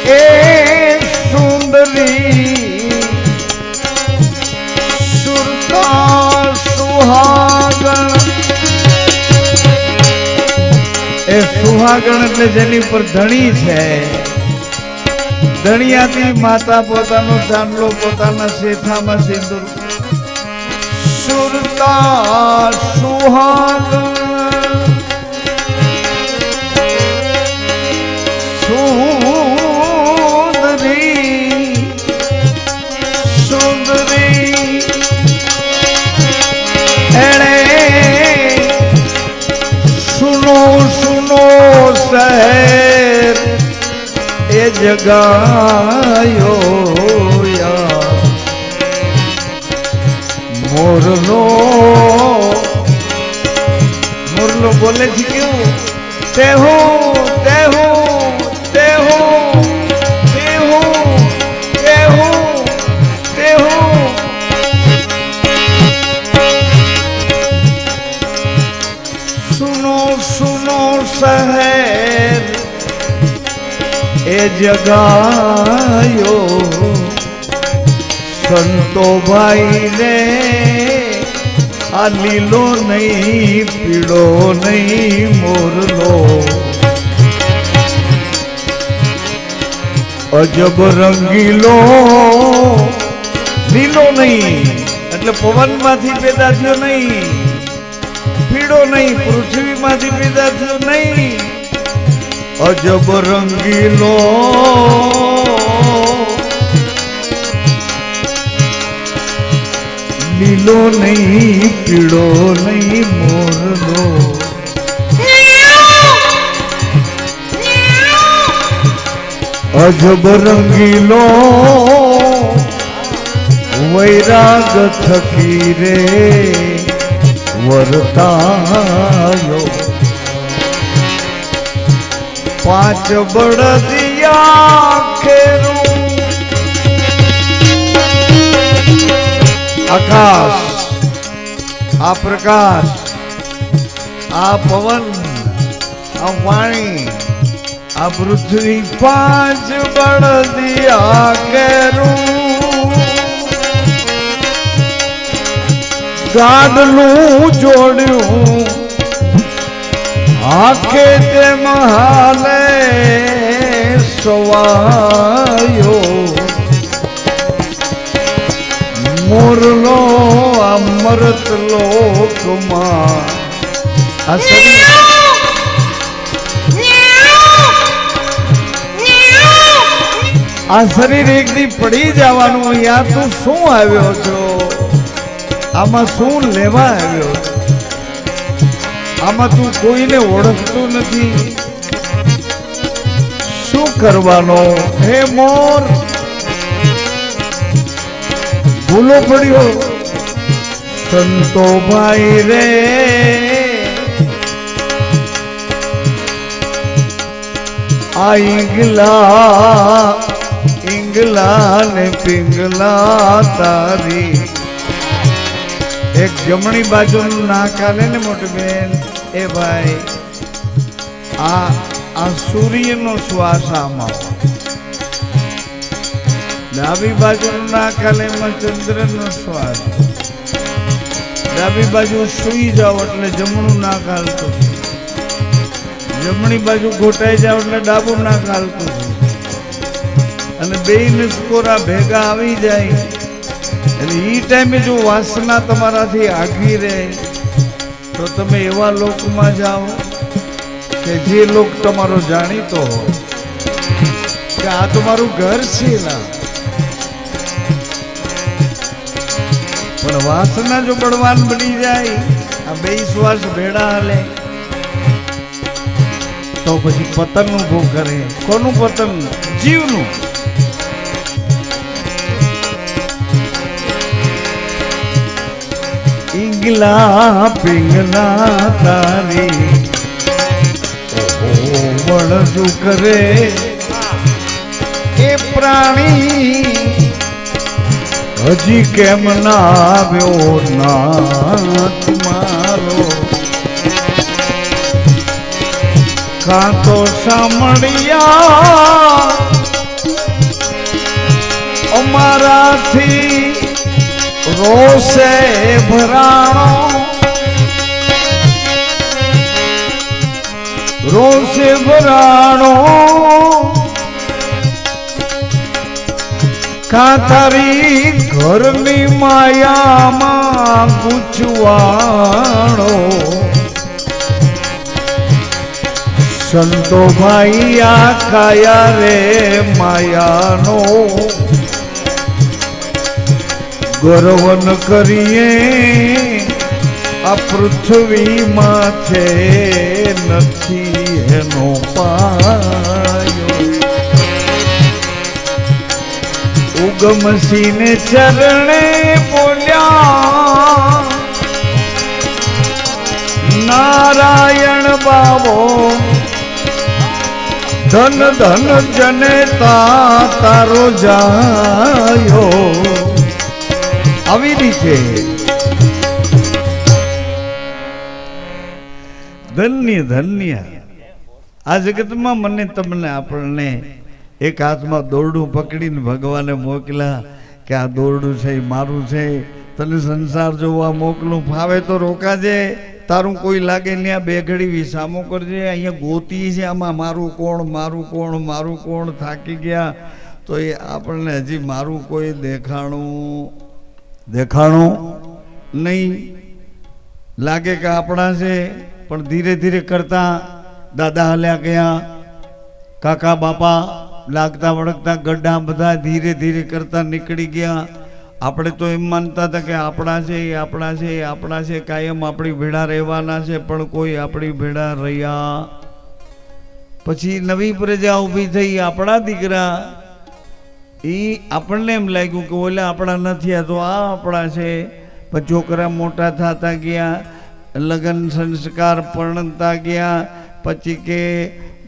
ए सुंदरी सुरता सुहागण। ए सुहागण એટલે જેની પર ધણી છે। ધણિયાથી માતા પોતાનો ચાંદલો પોતાના શેઠામાં સિંદૂર। सुरता सुहागण सुंदरी सुंदरी एड़े सुनो सुनो शहर ए जगायो या मोरलो मोरलो बोले थी क्यों ते हो ते हो ते हो ते हो ते हो ते हो। सुनो सुनो शहर ए जगायो संतो भाई ने आ लीलो नहीं पीड़ो नहीं मोरलो अजब रंगीलो। लीलो नहीं એટલે પવન માંથી પેદા થયો નહીં, પીળો નહીં પૃથ્વી માંથી પેદા થયો નહીં। અજબ રંગીલો नीलो नहीं पीड़ो नहीं मोरलो अजब रंगीलो वैराग थकी रे वर्तायो। પાંચ બળદિયા ખેરું આકાશ, આ પ્રકાશ, આ પવન, આ પાણી, આ પૃથ્વી, પાંચ બળદિયા ખેરું ગાડલું જોડ્યું આખે તે મહાલે સવાયો મોરલો અમૃત લોકમાં આ શરીર એક દી પડી જવાનું. યા તું શું આવ્યો છો? આમાં શું લેવા આવ્યો? આમાં તું કોઈને ઓળખતું નથી. શું કરવાનો? હે મોર, ભૂલો પડ્યો. સંતો ભાઈ રે આ ઈંગલા ને પિંગલા તારી. એક જમણી બાજુનું નાક આલે ને મોટી બેન, એ ભાઈ આ સૂર્યનો શ્વાસ આમાં. ડાબી બાજુનું નાક આલે એમાં ચંદ્રનો શ્વાસ. ડાબી બાજુ સૂઈ જાવ એટલે જમણું નાક હાલતું, જમણી બાજુ ઘોટાઈ જાવ એટલે ડાબું નાક હાલતું. અને બેયને સ્કોરા ભેગા આવી જાય એટલે એ ટાઈમે જો વાસના તમારાથી આગી રહે તો તમે એવા લોકમાં જાઓ કે જે લોક તમારો જાણીતો હો કે આ તમારું ઘર છે ના. પણ વાસના જો બળવાન બની જાય, આ બે શ્વાસ ભેડા હાલે તો પછી પતન ઊભું કરે. કોનું પતન? જીવનું. ઈંગલા પિંગલા તારી વળજુ કરે એ પ્રાણી હજી કેમ ના આવ્યો નાથ મારો. કાં તો સાંભળ્યા અમારાથી રોષે ભરાણો, રોષે ભરાણો. કાં તારી ઘરની માયામાં પૂછવાણો. સંતો ભાઈ આ કાયા રે માયાનો ગર્વન કરીએ આ પૃથ્વીમાં છે નથી એનો પાયો. ઉગમસીને ચરણે બોલ્યા નારાયણ બાબો ધન ધન જનેતા તારો જાયો. આવી રીતે ધન્ય ધન્ય આ જગતમાં મને તમને આપણને એક હાથમાં દોરડું પકડીને ભગવાને મોકલ્યા કે આ દોરડું છે એ મારું છે, તને સંસાર જોવા મોકલું, ફાવે તો રોકાજે, તારું કોઈ લાગે ત્યાં બે ઘડી વિસામો કરજે, અહીંયા ગોતી છે આમાં મારું કોણ મારું કોણ મારું કોણ. થાકી ગયા તો એ આપણને હજી મારું કોઈ દેખાણું નહીં લાગે કે આપણા છે. પણ ધીરે ધીરે કરતા દાદા હાલ્યા ગયા, કાકા બાપા લાગતા વળગતા ગड्ढा બધા ધીરે ધીરે કરતા નીકળી ગયા. આપણે તો એમ માનતા હતા કે આપણા છે એ આપણા છે એ આપણા છે, કાયમ આપણી ભેળા રહેવાના છે. પણ કોઈ આપણી ભેળા રહ્યા. પછી નવી પ્રજા ઊભી થઈ, આપણા દીકરા. એ આપણને એમ લાગ્યું કે ઓલા આપણા નથી, આ તો આ આપણા છે. પછી છોકરા મોટા થતા ગયા, લગ્ન સંસ્કાર પરણતા ગયા. પછી કે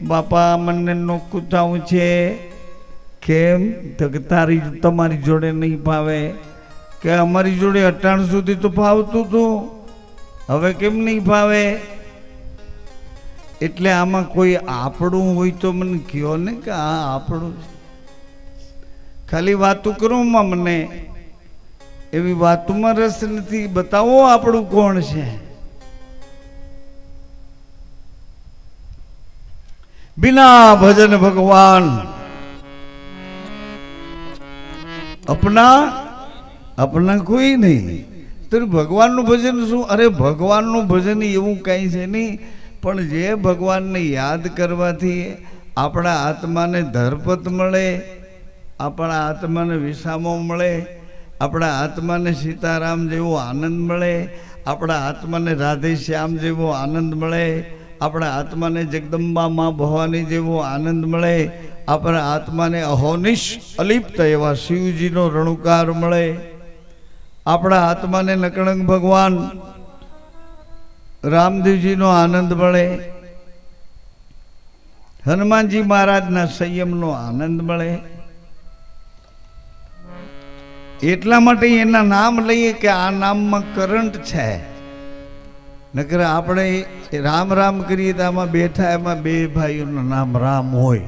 બાપા મને નોકું થાવું છે. કેમ? તો કે તમારી જોડે નહીં ભાવે. કે અમારી જોડે 98 સુધી તો ભાવતું હતું, હવે કેમ નહીં ભાવે? એટલે આમાં કોઈ આપણું હોય તો મને કહો ને કે આ આપણું છે. ખાલી વાતું કરું માં મને એવી વાતોમાં રસ નથી. બતાવો આપણું કોણ છે. बिना भजन भगवान अपना कोई नहीं. तो भगवान નું ભજન શું? અરે ભગવાન નું ભજન એવું કઈ છે નહીં, પણ જે ભગવાનને યાદ કરવાથી આપણા આત્માને ધરપત મળે, આપણા આત્માને વિસામો મળે, આપણા આત્માને સીતારામ જેવો આનંદ મળે, આપણા આત્માને રાધે શ્યામ જેવો આનંદ મળે, આપણા આત્માને જગદંબા માં ભવાની જેવો આનંદ મળે, આપણા આત્માને અહોનિશ અલિપ્ત એવા શિવજીનો રણુકાર મળે, આપણા આત્માને નકળંગ ભગવાન રામદેવજીનો આનંદ મળે, હનુમાનજી મહારાજના સંયમનો આનંદ મળે. એટલા માટે એના નામ લઈએ કે આ નામમાં કરંટ છે. નકર આપણે રામ રામ કરીએ તો આમાં બેઠા એમાં બે ભાઈઓનું નામ રામ હોય,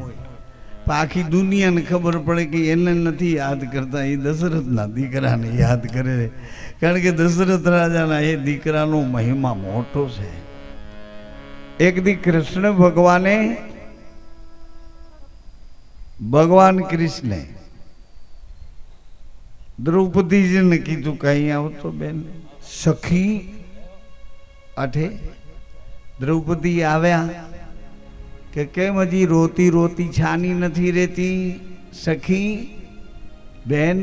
પણ આખી દુનિયાને ખબર પડે કે એને નથી યાદ કરતા, એ દશરથના દીકરાને યાદ કરે. કારણ કે દશરથ રાજાના એ દીકરાનો મહિમા મોટો છે. એક દી કૃષ્ણ ભગવાન કૃષ્ણે દ્રૌપદીજીને કીધું કે અહીં આવતો બેન સખી. આઠે દ્રૌપદી આવ્યા કે કેમ હજી રોતી રોતી છાની નથી રહેતી સખી? બેન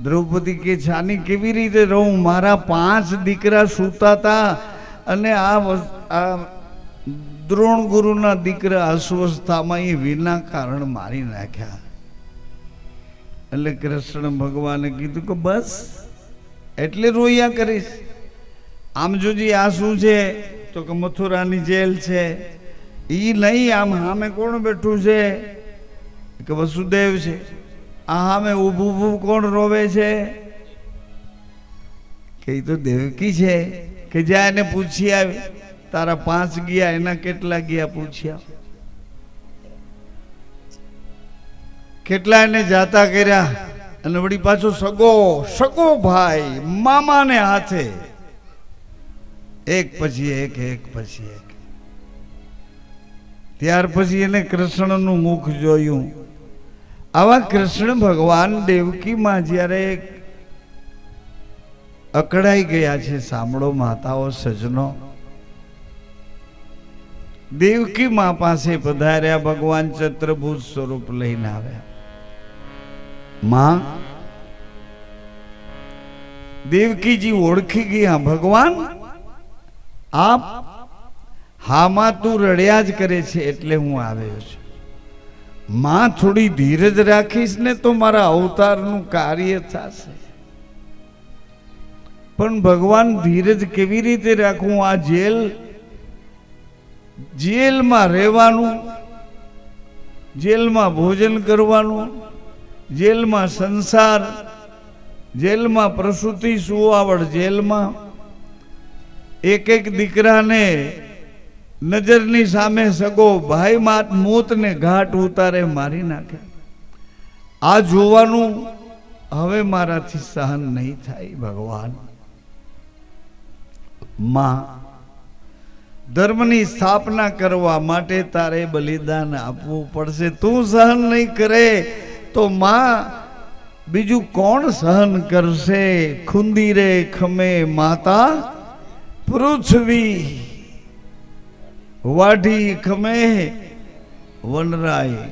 દ્રૌપદી કે છાની કેવી રીતે રહું? મારા 5 દીકરા સૂતા હતા અને આ દ્રોણ ગુરુના દીકરા અસ્વસ્થતામાં એ વિના કારણ મારી નાખ્યા. એટલે કૃષ્ણ ભગવાને કીધું કે બસ એટલે રોયા કરીશ? આમ જોજી આ શું છે? તો કે મથુરાની જેલ છે. ઈ નહીં, આમ સામે કોણ બેઠું છે? કે વસુદેવ છે. આ સામે ઊભું ઊભું કોણ રોવે છે? કે તો દેવકી છે. કે જ્યાં એને પૂછી આવી, તારા 5 ગયા, એના કેટલા ગયા પૂછ્યા? કેટલા એને જાતા કર્યા, અને વળી પાછો સગો ભાઈ મામાને હાથે, એક પછી એક, એક પછી એક. ત્યાર પછી એને કૃષ્ણનું મુખ જોયું. આવા કૃષ્ણ ભગવાન દેવકીમાં જ્યારે અકળાઈ ગયા છે, સાંભળો માતાઓ સજનો, દેવકી માં પાસે પધાર્યા. ભગવાન ચતુર્ભુજ સ્વરૂપ લઈને આવ્યા. માં દેવકીજી ઓળખી ગયા, ભગવાન આપ? હામાં તું રડ્યા જ કરે છે એટલે હું આવ્યો છું. માં થોડી ધીરજ રાખીશ ને તો મારા અવતારનું કાર્ય થશે. પણ ભગવાન ધીરજ કેવી રીતે રાખવું? આ જેલમાં રહેવાનું, જેલમાં ભોજન કરવાનું, જેલમાં સંસાર, જેલમાં પ્રસૂતિ સુવાવડ, જેલમાં એક દીકરાને નજરની સામે સગો ભાઈ મોતને ઘાટ ઉતારે મારી નાખે. આ જોવાનું હવે મારાથી સહન નહીં થાય. ભગવાન માં, ધર્મની સ્થાપના કરવા માટે તારે બલિદાન આપવું પડશે. તું સહન નહીં કરે તો માં બીજું કોણ સહન કરશે? ખુંદી રે ખમે માતા પૃથ્વી, વાઢી ખમે વનરાય.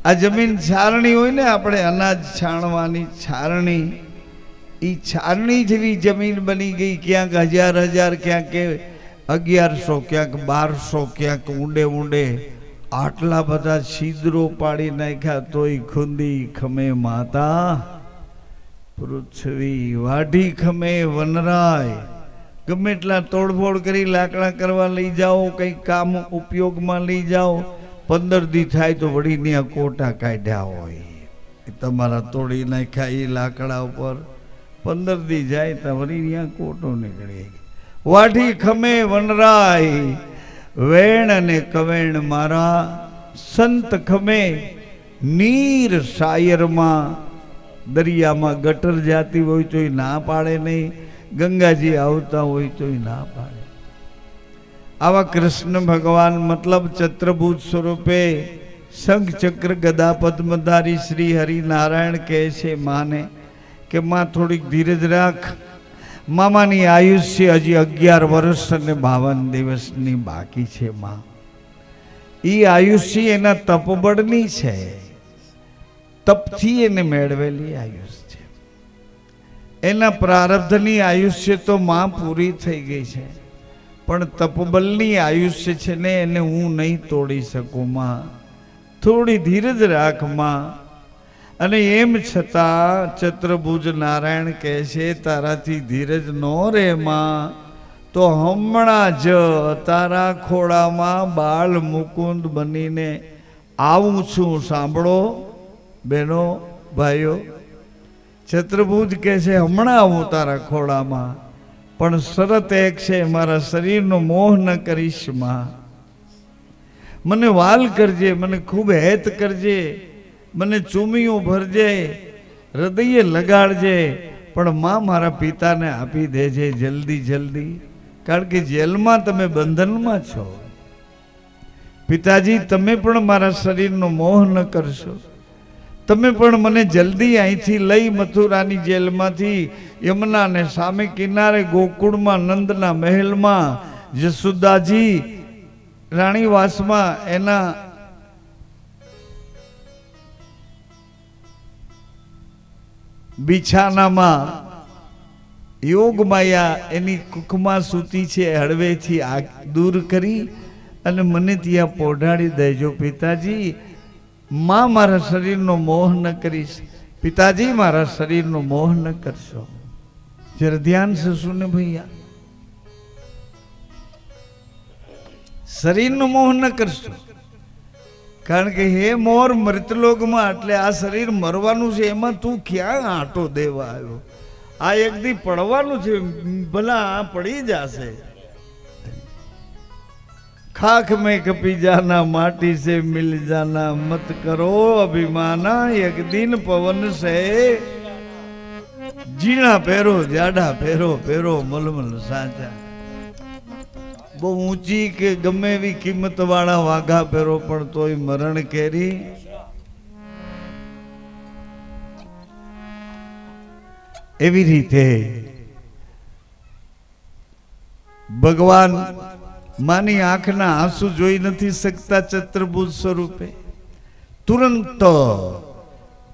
આ જમીન છારણી હોય ને, આપણે અનાજ છાણવાની છારણી, એ છારણી જેવી જમીન બની ગઈ. ક્યાંક 1000 ક્યાંક 1100, ક્યાંક 1200, ક્યાંક ઊંડે આટલા બધા છિદ્રો પાડી નાખ્યા. તોય ખુંદી ખમે માતા પૃથ્વી, વાઢી ખમે વનરાય. ગમે એટલા તોડફોડ કરી લાકડા કરવા લઈ જાઓ, કંઈક કામ ઉપયોગમાં લઈ જાઓ, 15 દી થાય તો વળી ત્યાં કોટા કાઢ્યા હોય, એ તમારા તોડી નાખ્યા એ લાકડા ઉપર 15 દી જાય તો વળી ત્યાં કોટો નીકળી. વાઢી ખમે વનરાય વેણ અને કવેણ મારા, સંત ખમે નીર શાયરમાં. દરિયામાં ગટર જાતી હોય તો એ ના પાડે નહીં, ગંગાજી આવતા હોય તો એ ના પાડે. આવા કૃષ્ણ ભગવાન મતલબ ચત્રભુજ સ્વરૂપે શંખ ચક્ર ગદા પદ્મધારી શ્રી હરિનારાયણ કહે છે માને કે માં થોડીક ધીરજ રાખ, મામાની આયુષ્ય હજી 11 વર્ષ અને 52 દિવસની બાકી છે. માં એ આયુષ્ય એના તપબળની છે, તપથી એને મેળવેલી આયુષ્ય છે. એના પ્રારબ્ધની આયુષ્ય તો માં પૂરી થઈ ગઈ છે, પણ તપબલની આયુષ્ય છે ને એને હું નહીં તોડી શકું. માં થોડી ધીરજ રાખ માં. અને એમ છતાં ચત્રભુજ નારાયણ કહે છે તારાથી ધીરજ નો રે માં, તો હમણાં જ તારા ખોળામાં બાળ મુકુંદ બનીને આવું છું. સાંભળો બહેનો ભાઈઓ, ચત્રભુજ કહે છે હમણાં આવું તારા ખોળામાં, પણ શરત એક છે, મારા શરીરનો મોહ ન કરીશ માં. મને વાલ કરજે, મને ખૂબ હેત કરજે, મને ચૂમીઓ ભરજે, હૃદયે લગાડજે, પણ માં મારા પિતાને આપી દેજે જલ્દી જલ્દી, કારણ કે જેલમાં તમે બંધનમાં છો. પિતાજી તમે પણ મારા શરીરનો મોહ ન કરશો, તમે પણ મને જલ્દી અહીંથી લઈ મથુરાની જેલમાંથી યમુનાને સામે કિનારે ગોકુળમાં નંદના મહેલમાં જસુદાજી રાણીવાસમાં એના બિછાનામાં યોગ માયા એની કુખમાં સૂતી છે, હળવેથી આગ દૂર કરી અને મને ત્યાં પોઢાડી દેજો પિતાજી. માં મારા શરીરનો મોહ ન કરીશ, પિતાજી મારા શરીરનો મોહ ન કરશો. જરા ધ્યાન से सुने भैया, શરીરનો મોહ ન કરશો, કારણ કે હે મોર મૃતલોકમાં, એટલે આ શરીર મરવાનું છે, એમાં તું ક્યાં આંટો દેવા આવ્યો? આ એક દી પડવાનું છે, ભલા પડી જશે. खाक में कपी जाना, माटी से मिल जाना, मत करो अभिमाना, एक दिन पवन से जीना पेरो, जाडा पेरो, पेरो मलमल साचा. बो ऊंची के गमे भी कीमत वाला वाघा पेरो, पण तोय मरण केरी. एवी रीते भगवान मानी आंखना आंसू जोई नहीं सकता चतुर्भुज स्वरूपे. तुरंत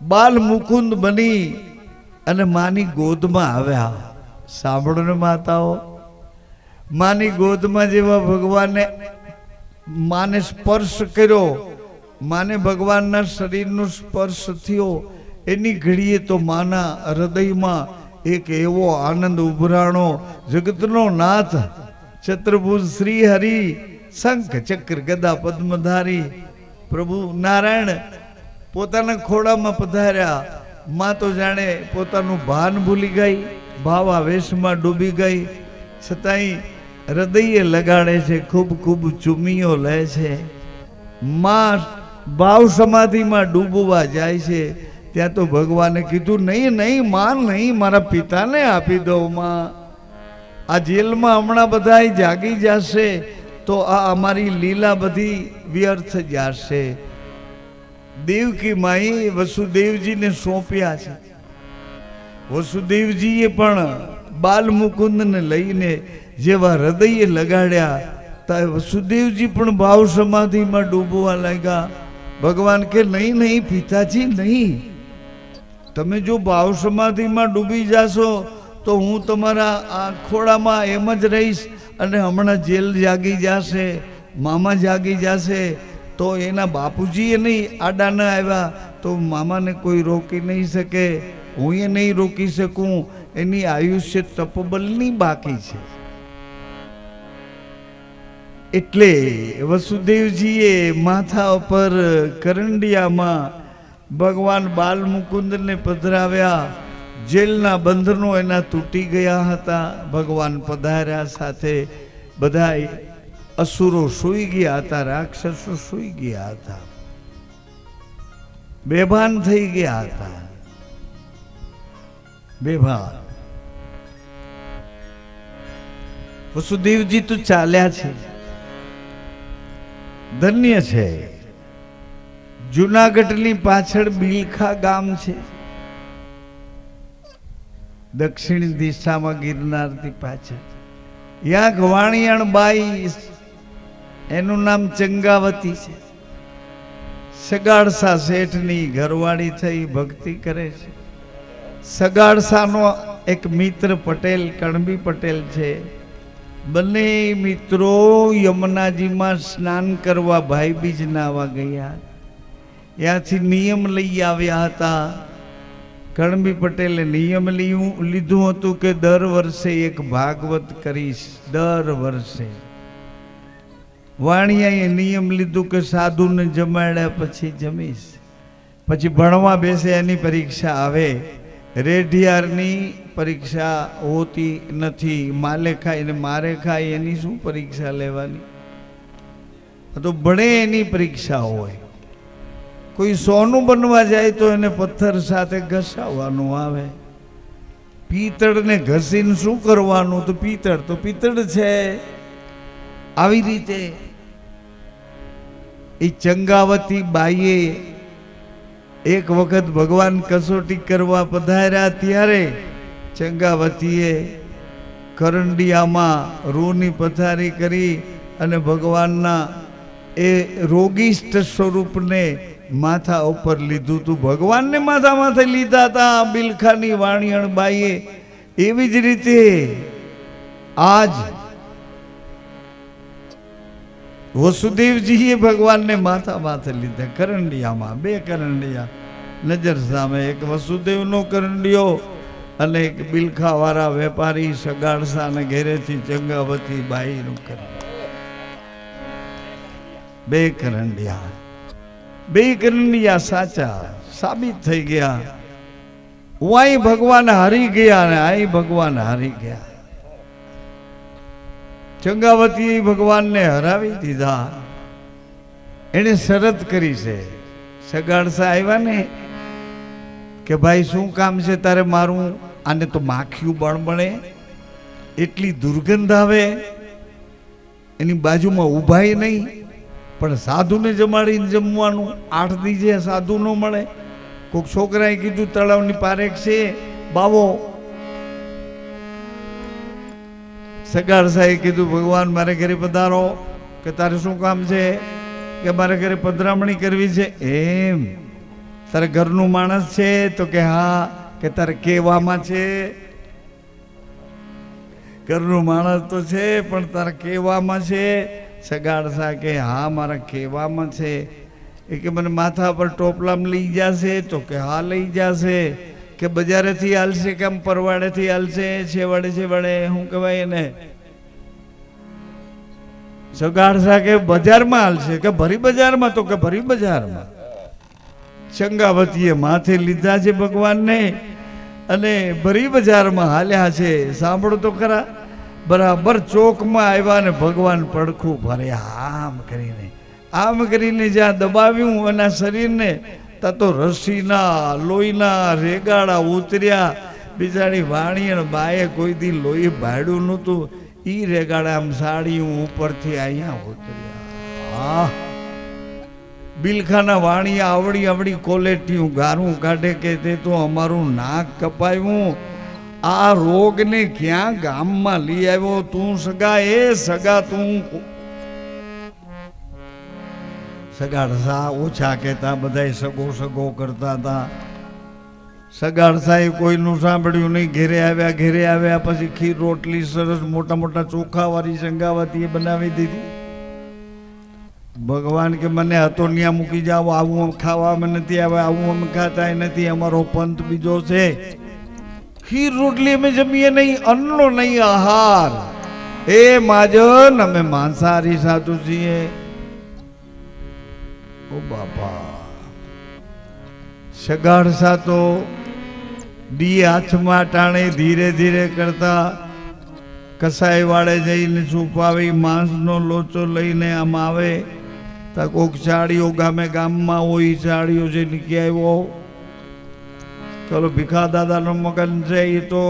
बाल मुकुंद बनी अने मानी गोद में आव्या. सांभळो ने माताओ, मानी गोद में जेवा भगवान ने माने स्पर्श कर्यो, माने भगवान ना शरीर नो स्पर्श थयो, एनी घड़ीए तो माना हृदय में एक एवो आनंद उभराणो. जगतनो नाथ चतुर्भुज श्री हरि शंख चक्र गदा पद्मधारी प्रभु नारायण पोताना खोड़ा में पधार्या. मां तो जाने पोतानु भान भूली गई, भावावेश में डूबी गई, छतांय हृदय लगाड़े छे, खूब खूब चूमीओ ले छे. मां भाव समाधि में डूबवा जाय छे, त्यां तो भगवाने कीधुं नहीं नहीं मां नहीं, मारा पिता ने आपी दो. मां आ जेल में हमणा बधाय जागी जाशे तो आ अमारी लीला बधी व्यर्थ जाशे. देवकी माई वसुदेवजी ने सौंप्या छे. वसुदेवजीए पण बाल मुकुंद ने लईने जेवा हृदय लगाड्या, ता वसुदेवजी पण भाव समाधि में डूबवा लाग्या. भगवान के नहीं नहीं पिताजी नहीं, तमे जो भाव समाधि में डूबी जाशो तो हूँ तमारा आ खोड़ा में एम ज रहीश, अने हमणा जेल जागी जाशे, मामा जागी जाशे, तो एना बापूजी नहीं आडा न आव्या तो मामा ने कोई रोकी नहीं सके, हूँ ये नहीं रोकी सकूँ. एनी आयुष्य तपबलनी बाकी छे. એટલે વસુદેવજીએ માથા ઉપર કરંડિયામાં ભગવાન બાલ મુકુંદને પધરાવ્યા. જેલના બંધનો એના તૂટી ગયા હતા. ભગવાન પધાર્યા, સાથે બધા અસુરો સૂઈ ગયા હતા, રાક્ષસો સૂઈ ગયા હતા, બેભાન થઈ ગયા હતા. બેભાન. વસુદેવજી તો ચાલ્યા છે, ધન્ય છે. જુનાગઢની પાછળ બિલખા ગામ છે, દક્ષિણ દિશામાં ગિરનારથી પાછળ. યા વાણિયાણ બાઈ, એનું નામ ચંગાવતી છે. સગાડસા શેઠની ઘરવાળી થઈ ભક્તિ કરે છે. સગાડસાનો એક મિત્ર પટેલ, કણબી પટેલ છે. બંને મિત્રો યમુનાજીમાં સ્નાન કરવા ભાઈ બીજ નાવા ગયા. ત્યાંથી નિયમ લઈ આવ્યા હતા. કણબી પટેલે નિયમ લીધું હતું કે દર વર્ષે એક ભાગવત કરીશ, દર વર્ષે. વાણિયાએ નિયમ લીધું કે સાધુને જમાડ્યા પછી જમીશ. પછી ભણવા બેસે, એની પરીક્ષા આવે. રેઢિયારની પરીક્ષા હોતી નથી. માલે ખાય ને મારે ખાય એની શું પરીક્ષા લેવાની? તો ભણે એની પરીક્ષા હોય. કોઈ સોનું બનવા જાય તો એને પથ્થર સાથે ઘસાવવાનું આવે. પિત્તળને ઘસીને શું કરવાનું? તો પિત્તળ તો પિત્તળ છે. આવી રીતે એ ચંગાવતી બાઈએ એક વખત ભગવાન કસોટી કરવા પધાર્યા. ત્યારે ચંગાવતીએ કરંડિયામાં રૂની પથારી કરી અને ભગવાનના એ રોગિષ્ઠ સ્વરૂપને માથા ઉપર લીધું હતું. ભગવાનને માથા માથે લીધા હતા બિલખાની વાણિયણ બાઈએ. એવી જ રીતે આજ વસુદેવજીએ ભગવાનને માથા માથે લીધા કરંડિયામાં. બે કરંડિયા નજર સામે, એક વસુદેવનો કરંડિયો અને એક બિલખાવાળા વેપારી સગાડસાને ઘેરેથી ચંગાવતી બાઈનું કરંડિયો. બે કરંડિયા, બે કરંડિયા સાચા સાબિત થઈ ગયા. અહીં ભગવાન હારી ગયા અને અહીં ભગવાન હારી ગયા. ચંગાવતી ભગવાનને હરાવી દીધા. એને શરત કરી છે. સગાડસા આવ્યા ને કે ભાઈ શું કામ છે તારે મારું? આને તો માખીયું બણબણે, એટલી દુર્ગંધ આવે, એની બાજુમાં ઊભાય નહીં. પણ સાધુને જમાડીને જમવાનું. 8 દીજે સાધુ ન મળે. કોઈક છોકરાએ કીધું તળાવની પારેખ છે બાવો. સગાડસાએ કીધું ભગવાન મારે ઘરે પધારો. કે તારે શું કામ છે? કે મારે ઘરે પધરામણી કરવી છે. એમ? તારે ઘરનું માણસ છે? તો કે હા. કે તારે કહેવામાં છે? ઘરનું માણસ તો છે પણ તારે કહેવામાં છે? સગાડસા કે હા મારા કહેવામાં છે. એ કે મને માથા પર ટોપલામાં લઈ જશે? તો કે હા લઈ જશે. કે બજારેથી હાલશે કે આમ પરવાડેથી હાલશે? છેવાડે છેવાડે શું કહેવાય એને? સગાડસા કે બજારમાં હાલશે. કે ભરી બજારમાં? તો કે ભરી બજારમાં. ચંગાવતીએ માથે લીધા છે ભગવાનને અને ભરી બજારમાં હાલ્યા છે. સાંભળો તો ખરા. બરાબર ચોકમાં આવ્યા ને ભગવાન પડખું ભર્યા આમ કરીને જ્યાં દબાવ્યું એના શરીરને, તા તો રસીના લોહીના રેગાડા ઉતર્યા. બિચારી વાણિયણ બાએ કોઈ દી લોહી ભાડ્યું નહોતું. ઈ રેગાડા આમ સાડીયું ઉપરથી અહીંયા ઉતર્યા. બિલખાના વાણિયા આવડી આવડી કોલેટીયું ગારું કાઢે કે તે તો અમારું નાક કપાયું. આ રોગને ક્યાં ગામમાં લઈ આવ્યો તું સગા? એ સગા તું. સગાડસા ઓછા કહેતા, બધા સગો સગો કરતા હતા. સગાડસાએ કોઈનું સાંભળ્યું નહીં. ઘેરે આવ્યા પછી ખીર રોટલી સરસ મોટા મોટા ચોખાવાળી ચંગાવતીએ બનાવી દીધી. ભગવાન કે મને હતો ન્યા મૂકી જાઓ, આવું ખાવામાં નથી આવે, આવું અમે ખાતા નથી, અમારો પંથ બીજો છે. ખીર રોટલી અમે જમીએ નહીં, અન્નનો નહીં આહાર. એ માજન અમે માંસાહારી સાધુ છીએ. ઓ બાપા, સગાડસા તો દી હાથમાં ટાણે ધીરે ધીરે કરતા કસાઈ વાળે જઈને છુપાવી માંસનો લોચો લઈને આમ આવે. તા કોક ચાળીઓ ગામમાં હોય, ચાળીઓ જે નીકળી આવ્યો. ચલો ભીખા દાદાનો મગન છે એ તો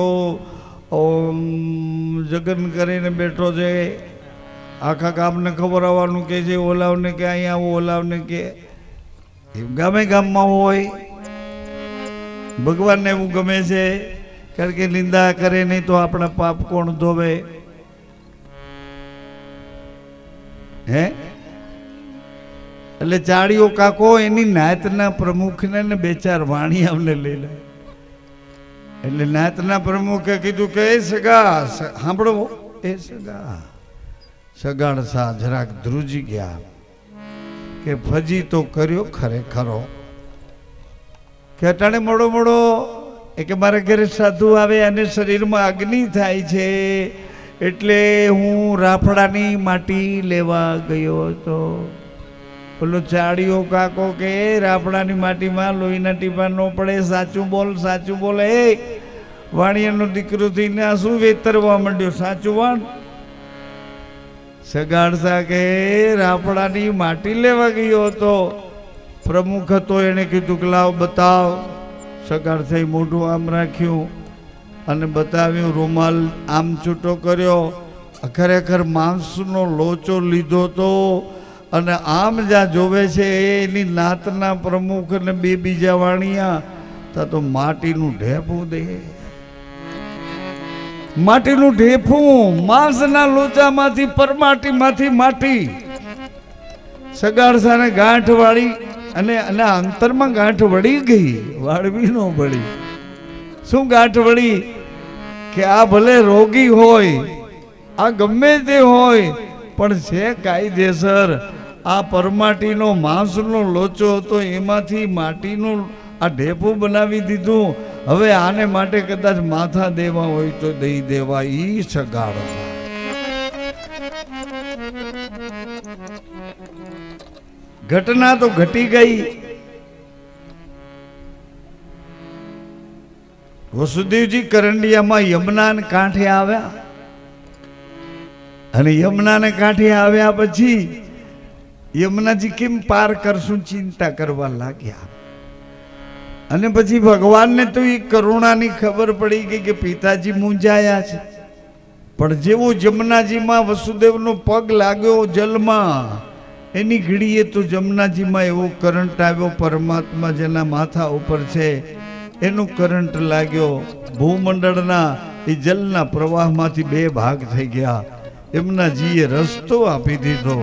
જગન કરીને બેઠો છે. આખા ગામને ખબર આવવાનું કે છે, ઓલાવને કે અહીંયા આવો, ઓલાવને કે ગામમાં હોય. ભગવાનને એવું ગમે છે, કારણ કે નિંદા કરે નહીં તો આપણા પાપ કોણ ધોવે? હે? એટલે ચાળીઓ કાકો એની નાતના પ્રમુખને ને બે ચાર વાણિયાઓને લઈ લે. એટલે નાતના પ્રમુખે કીધું કે એ સગા સાંભળો, એ સગાડસા જરાક ધ્રુજી ગયા કે ફજી તો કર્યો ખરેખરો. કે અટાણે મોડો એ કે મારા ઘરે સાધુ આવે અને શરીરમાં અગ્નિ થાય છે, એટલે હું રાફડાની માટી લેવા ગયો હતો. પેલો ચાળીઓ કાકો કે રાફડાની માટીમાં લોહીના ટીપા ન પડે, સાચું બોલ, સાચું બોલ. એ વાણિયાનો દીકરો થઈને આ શું વેતરવા માંડ્યો? સાચું વાણ. સગાડસા કે રાફડાની માટી લેવા ગયો હતો. પ્રમુખ હતો, એને કીધું કે લાવ બતાવ. સગાડસાએ મોઢું આમ રાખ્યું અને બતાવ્યું. રૂમાલ આમ છૂટો કર્યો. ખરેખર માંસનો લોચો લીધો તો, અને આમ જ્યાં જોવે છે એની નાતના પ્રમુખ અને બે બીજા વાણિયા તા તો માટીનું ઢેફું દે. માટીનું ઢેફું, માંસના લોચામાંથી પરમાટીમાંથી માટી. સગાડસાને ગાંઠ વાળી અને અંતરમાં ગાંઠ વળી ગઈ, વાળવી ન વળી. શું ગાંઠ વળી? કે આ ભલે રોગી હોય, આ ગમે તે હોય, પણ છે કાયદેસર. આ પરમાટીનો માંસનો લોચો હતો, એમાંથી માટીનું આ ઢેફું બનાવી દીધું. હવે આને માટે કદાચ માથા દેવા હોય તો દઈ દેવા. ઈ સગાડસા. ઘટના તો ઘટી ગઈ. વસુદેવજી કરંડિયામાં યમુનાને કાંઠે આવ્યા, અને યમુનાને કાંઠે આવ્યા પછી યમુનાજી કેમ પાર કરશું ચિંતા કરવા લાગ્યા. અને પછી ભગવાનને તો એ કરુણાની ખબર પડી ગઈ કે પિતાજી મૂંઝાયા છે. પણ જેવો જમનાજીમાં વસુદેવનો પગ લાગ્યો જલમાં, એની ઘડીએ તો જમનાજીમાં એવો કરંટ આવ્યો. પરમાત્મા જેના માથા ઉપર છે એનો કરંટ લાગ્યો. ભૂમંડળના એ જલના પ્રવાહમાંથી બે ભાગ થઈ ગયા. એમના જીએ રસ્તો આપી દીધો.